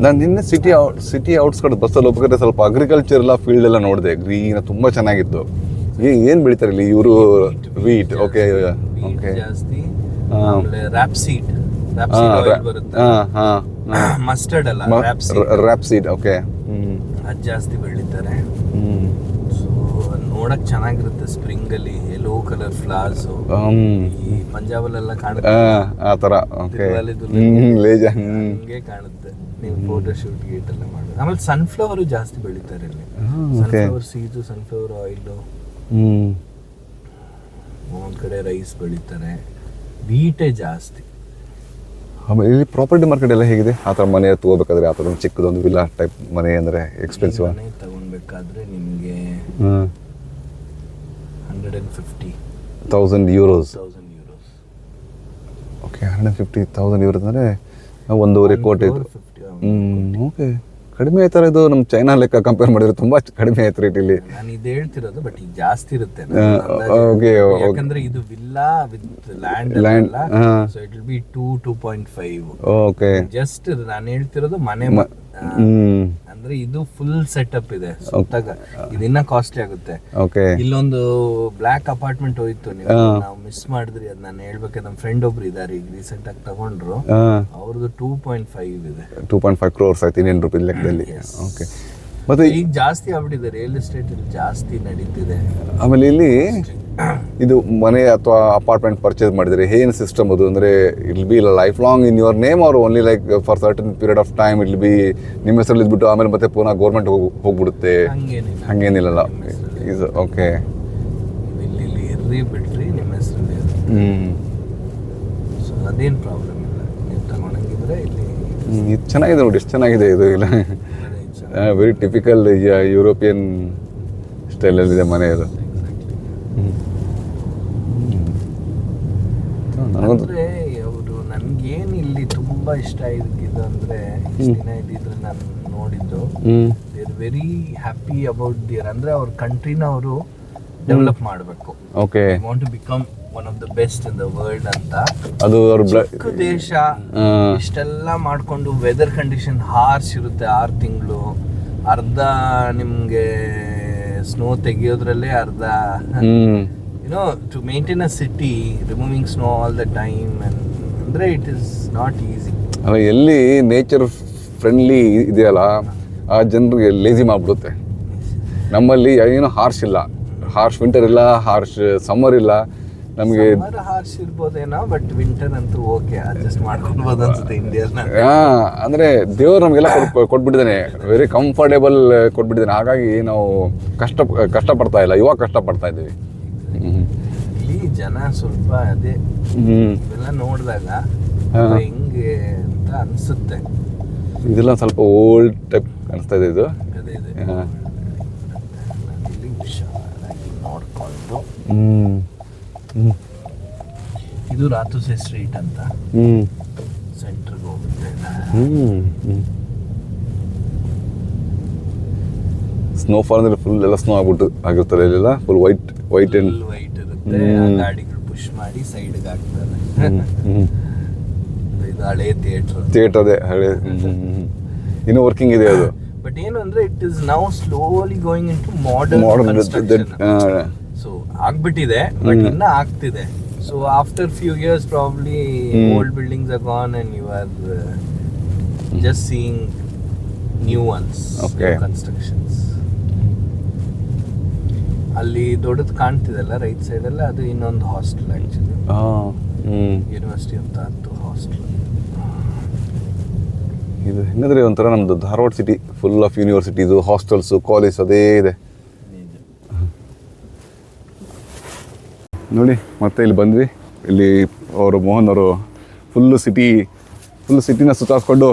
ನಾನು ನಿನ್ನೆ ಸಿಟಿ ಔಟ್ಸ್ಕರ್ಟ್ ಬಸ್ಸಲ್ಲಿ ಹೋಗ್ಬೇಕಾದ್ರೆ ಸ್ವಲ್ಪ ಅಗ್ರಿಕಲ್ಚರ್ ಎಲ್ಲ ಫೀಲ್ಡ್ ಎಲ್ಲ ನೋಡಿದೆ. ಗ್ರೀನ್ ತುಂಬಾ ಚೆನ್ನಾಗಿತ್ತು. ಏನ್ ಬೆಳಿತಾರೆ ಇಲ್ಲಿ ಇವರು? ವೀಟ್. Okay okay. ಜಾಸ್ತಿ ರ್ಯಾಪ್ ಸೀಡ್ ಆಯಿಲ್ ಬರುತ್ತೆ. ಮಸ್ಟರ್ಡ್ ಅಲ್ಲ, ರ್ಯಾಪ್ ಸೀಡ್. ಓಕೆ. ಅದು ಜಾಸ್ತಿ ಬೆಳಿತಾರೆ. ಸೊ ನೋಡಕ್ ಚೆನ್ನಾಗಿರುತ್ತೆ. ಸ್ಪ್ರಿಂಗ್ ಅಲ್ಲಿ ಯೆಲ್ಲೋ ಕಲರ್ ಫ್ಲವರ್ಸ್ ಈ ಪಂಜಾಬಲ್ಲೆಲ್ಲ ಕಾಣುತ್ತೆ ಆ ತರ. ಓಕೆ. ಹಂಗೆ ಕಾಣುತ್ತೆ. ನೀವು ಫೋಟೋ ಶೂಟ್ ಗೀಟ್ ಎಲ್ಲ ಮಾಡೋದು. ಆಮೇಲೆ ಸನ್ಫ್ಲವರ್ ಜಾಸ್ತಿ ಬೆಳಿತಾರೆ ಇಲ್ಲಿ. Sunflower seeds, sunflower oil. ಒಂದ್ ಕಡೆ ರೈಸ್ ಬೆಳಿತಾರೆ. ವೀಟೇ ಜಾಸ್ತಿ. ಆಮೇಲೆ ಇಲ್ಲಿ ಪ್ರಾಪರ್ಟಿ ಮಾರ್ಕೆಟ್ ಎಲ್ಲ ಹೇಗಿದೆ? ಆ ಥರ ಮನೆ ತಗೋಬೇಕಾದ್ರೆ ಆ ಥರ ಒಂದು ಚಿಕ್ಕದೊಂದು ವಿಲ್ಲಾ ಟೈಪ್ ಮನೆ ಅಂದರೆ ಎಕ್ಸ್ಪೆನ್ಸಿವ್? ಮನೆ ತಗೊಳ್ಬೇಕಾದ್ರೆ ನಿಮಗೆ 150,000 euros. ಓಕೆ. 150,000 euros ಅಂದರೆ 1.5 ಕೋಟಿ. ಓಕೆ. ಕಡಿಮೆ ಆಯ್ತಾರೆ ಇದು. ನಮ್ಮ ಚೈನಾ ಲೆಕ್ಕ ಕಂಪೇರ್ ಮಾಡಿದ್ರೆ ತುಂಬಾ ಕಡಿಮೆ ಆಯ್ತು ರೇಟ್ ಇಲ್ಲಿ. ನಾನು ಇದು ಹೇಳ್ತಿರೋದು, ಬಟ್ ಈಗ ಜಾಸ್ತಿ ಇರುತ್ತೆ. ಯಾಕಂದ್ರೆ ಇದು villa with land, so it will be 2.5. Okay. Just ನಾನು ಹೇಳ್ತಿರೋದು ಮನೆ. ಅಂದ್ರೆ ಇದು ಫುಲ್ ಸೆಟಪ್ ಇದೆ ಸುತ್ತಾಗ. ಇದಿನ್ನ ಕಾಸ್ಟ್ಲಿ ಆಗುತ್ತೆ. ಓಕೆ. ಇಲ್ಲೊಂದು ಬ್ಲಾಕ್ ಅಪಾರ್ಟ್ಮೆಂಟ್ ಹೋಯ್ತು, ನಾವು ಮಿಸ್ ಮಾಡಿದ್ರಿ. ಅದ್ ನಾನು ಹೇಳ್ಬೇಕಾದ್ರೆ ನಮ್ಮ ಫ್ರೆಂಡ್ ಒಬ್ರು ಇದಾರೆ, ಈಗ ರೀಸೆಂಟ್ ಆಗಿ ತಗೊಂಡ್ರು. ಅವ್ರದ್ದು 2.5 ಇದೆ. 2.5 crores ಆಯ್ತು ಇಂಡಿಯನ್ ರೂಪಿ ಲೆಕ್ಕದಲ್ಲಿ. ಓಕೆ. ಮತ್ತೆ ಈಗ ಜಾಸ್ತಿ ಆಗ್ಬಿಟ್ಟಿದೆ, ರಿಯಲ್ ಎಸ್ಟೇಟ್ ಇಲ್ಲಿ ಜಾಸ್ತಿ ನಡೀತಿದೆ. ಆಮೇಲೆ ಇಲ್ಲಿ ಇದು ಮನೆ ಅಥವಾ ಅಪಾರ್ಟ್ಮೆಂಟ್ ಪರ್ಚೇಸ್ ಮಾಡಿದ್ರೆ ಏನು ಸಿಸ್ಟಮ್ ಅದು? ಅಂದರೆ it be life long in your name are only like for certain period of time it be ನಿಮ್ಮ ಹೆಸರಲ್ಲಿ ಇದ್ಬಿಟ್ಟು ಆಮೇಲೆ ಮತ್ತೆ ಪುನಃ ಗೌರ್ಮೆಂಟ್ ಹೋಗ್ಬಿಡುತ್ತೆ? ಹಂಗೇನಿಲ್ಲಲ್ಲ. ಇದು ಓಕೆ. ಇಲ್ಲಿ ಇರ್ರಿ ಬಿಡ್ರಿ ನಿಮ್ಮ ಹೆಸರಲ್ಲಿ. ಸೊ ಅದೇನು ಪ್ರಾಬ್ಲಮ್ ಇಲ್ಲ. ನೀವು ತಗೊಳಂಗಿದ್ರೆ ಇಲ್ಲಿ ಇದು ಚೆನ್ನಾಗಿದೆ ನೋಡಿ, ಎಷ್ಟು ಚೆನ್ನಾಗಿದೆ ಇದು. ಇಲ್ಲ ವೆರಿ ಟಿಪಿಕಲ್ ಯುರೋಪಿಯನ್ ಸ್ಟೈಲಲ್ಲಿದೆ ಮನೆ ಇದು. ಅಂದ್ರೆ ಅವರು ನನ್ಗೇನು ಇಲ್ಲಿ ತುಂಬಾ ಇಷ್ಟ ಆಗಿದ್ದು ಅಂದ್ರೆ, ಇಷ್ಟು ದಿನ ಇದ್ದಿದ್ರೆ ನಾನು ನೋಡಿದ್ದು, they are very happy about their. ಅಂದ್ರೆ ಅವ್ರ ಕಂಟ್ರಿನ ಅವರು ಡೆವಲಪ್ ಮಾಡಬೇಕು. Okay. Want to become one of the best in the world ಅಂತ. ಅದು ಅವ್ರ ದೇಶ ಇಷ್ಟೆಲ್ಲ ಮಾಡ್ಕೊಂಡು ವೆದರ್ ಕಂಡೀಷನ್ ಹಾರ್ಶ್ ಇರುತ್ತೆ. 6 ತಿಂಗಳು ಅರ್ಧ ನಿಮ್ಗೆ ಸ್ನೋ ತೆಗಿಯೋದ್ರಲ್ಲೇ ಅರ್ಧ. to maintain a city, removing snow all the time, and ಅಂದ್ರೆ it is not easy. ಅಲ್ಲ, ಎಲ್ಲಿ ನೇಚರ್ ಫ್ರೆಂಡ್ಲಿ ಇದೆಯಲ್ಲ ಆ ಜನರಿಗೆ ಲೇಜಿ ಮಾಡ್ಬಿಡುತ್ತೆ. ನಮ್ಮಲ್ಲಿ ಏನು ಹಾರ್ಶ್ ಇಲ್ಲ, ಹಾರ್ಶ್ ವಿಂಟರ್ ಇಲ್ಲ, ಹಾರ್ಶ್ ಸಮ್ಮರ್ ಇಲ್ಲ. ನಮಗೆ ಹಾರ್ಶ್ ಇರ್ಬೋದೇನೋ, ಬಟ್ ವಿಂಟರ್ ಅಂತೂ ಓಕೆ, ಅಡ್ಜಸ್ಟ್ ಮಾಡ್ಕೊಳ್ಬೋದು ಅನ್ಸುತ್ತೆ ಇಂಡಿಯಾದಲ್ಲಿ. ಅಂದ್ರೆ ದೇವ್ರು ನಮಗೆಲ್ಲ ಕೊಟ್ಬಿಟ್ಟಿದ್ದಾನೆ, ವೆರಿ ಕಂಫರ್ಟೇಬಲ್ ಕೊಟ್ಬಿಟ್ಟಿದ್ದಾನೆ. ಹಾಗಾಗಿ ನಾವು ಕಷ್ಟಪಡ್ತಾ ಇಲ್ಲ, ಇವಾಗ ಕಷ್ಟಪಡ್ತಾ ಇದ್ದೀವಿ. ಇಲ್ಲಿ ಜನ ಸ್ವಲ್ಪ ಅದೇ ಇವೆಲ್ಲ ನೋಡಿದಾಗ ಹೆಂಗೆ ಅಂತ ಅನ್ಸುತ್ತೆ. ಇದೆಲ್ಲ ಸ್ವಲ್ಪ ಓಲ್ಡ್ ಟೈಪ್ ಅನಿಸ್ತಾ ಇದೆ ಇದು. ಅದೇ ಇಲ್ಲಿ ಹುಷಾರಾಗಿ ನೋಡ್ಕೊಂಡು. ಇದು ರಾತುಸೆ ಸ್ಟ್ರೀಟ್ ಅಂತ ಸೆಂಟ್ರಿಗೆ ಹೋಗುತ್ತೆ. ಸ್ನೋಫಾಲ್ ಅಂದ್ರೆ ಫುಲ್ ಎಲ್ಲ ಸ್ನೋ ಆಗಿರ್ತಾರೆ ಇಲ್ಲೆಲ್ಲ, ಫುಲ್ ವೈಟ್ ವೈಟ್ ಇರುತ್ತೆ. ಗಾಡಿಗಳು ಪುಷ್ ಮಾಡಿ ಸೈಡ್ಗೆ ಹಾಕ್ತಾರೆ. ಇದು ಹಳೆ ಥಿಯೇಟರ್ ಅದೇ ಹಳೆ, ಇನ್ನೂ ವರ್ಕಿಂಗ್ ಇದೆ ಅದು. ಬಟ್ ಏನು ಅಂದ್ರೆ it is now slowly going into modern. So ಆಗ್ಬಿಟ್ಟಿದೆ, ಬಟ್ ಇನ್ನ ಆಗ್ತಿದೆ. So after few years probably old buildings are gone and you are just seeing new ones, constructions. ಅಲ್ಲಿ ದೊಡ್ಡದು ಕಾಣ್ತಿದೆಲ್ಲ ರೈಟ್ ಸೈಡ್ ಎಲ್ಲ, ಅದು ಇನ್ನೊಂದು hostel actually, university of Tartu hostel. ಇದು ಹೆಂಗಂದ್ರೆ ಒಂಥರ ನಮ್ಮದು Dharwad city full of universities hostels college ಅದೇ ಇದೆ ನೋಡಿ. ಮತ್ತೆ ಇಲ್ಲಿ ಬಂದ್ವಿ. ಇಲ್ಲಿ ಅವರು ಮೋಹನ್ ಅವರು ಫುಲ್ಲು ಸಿಟಿನ ಸುತ್ತಾಡಿಸ್ಕೊಂಡು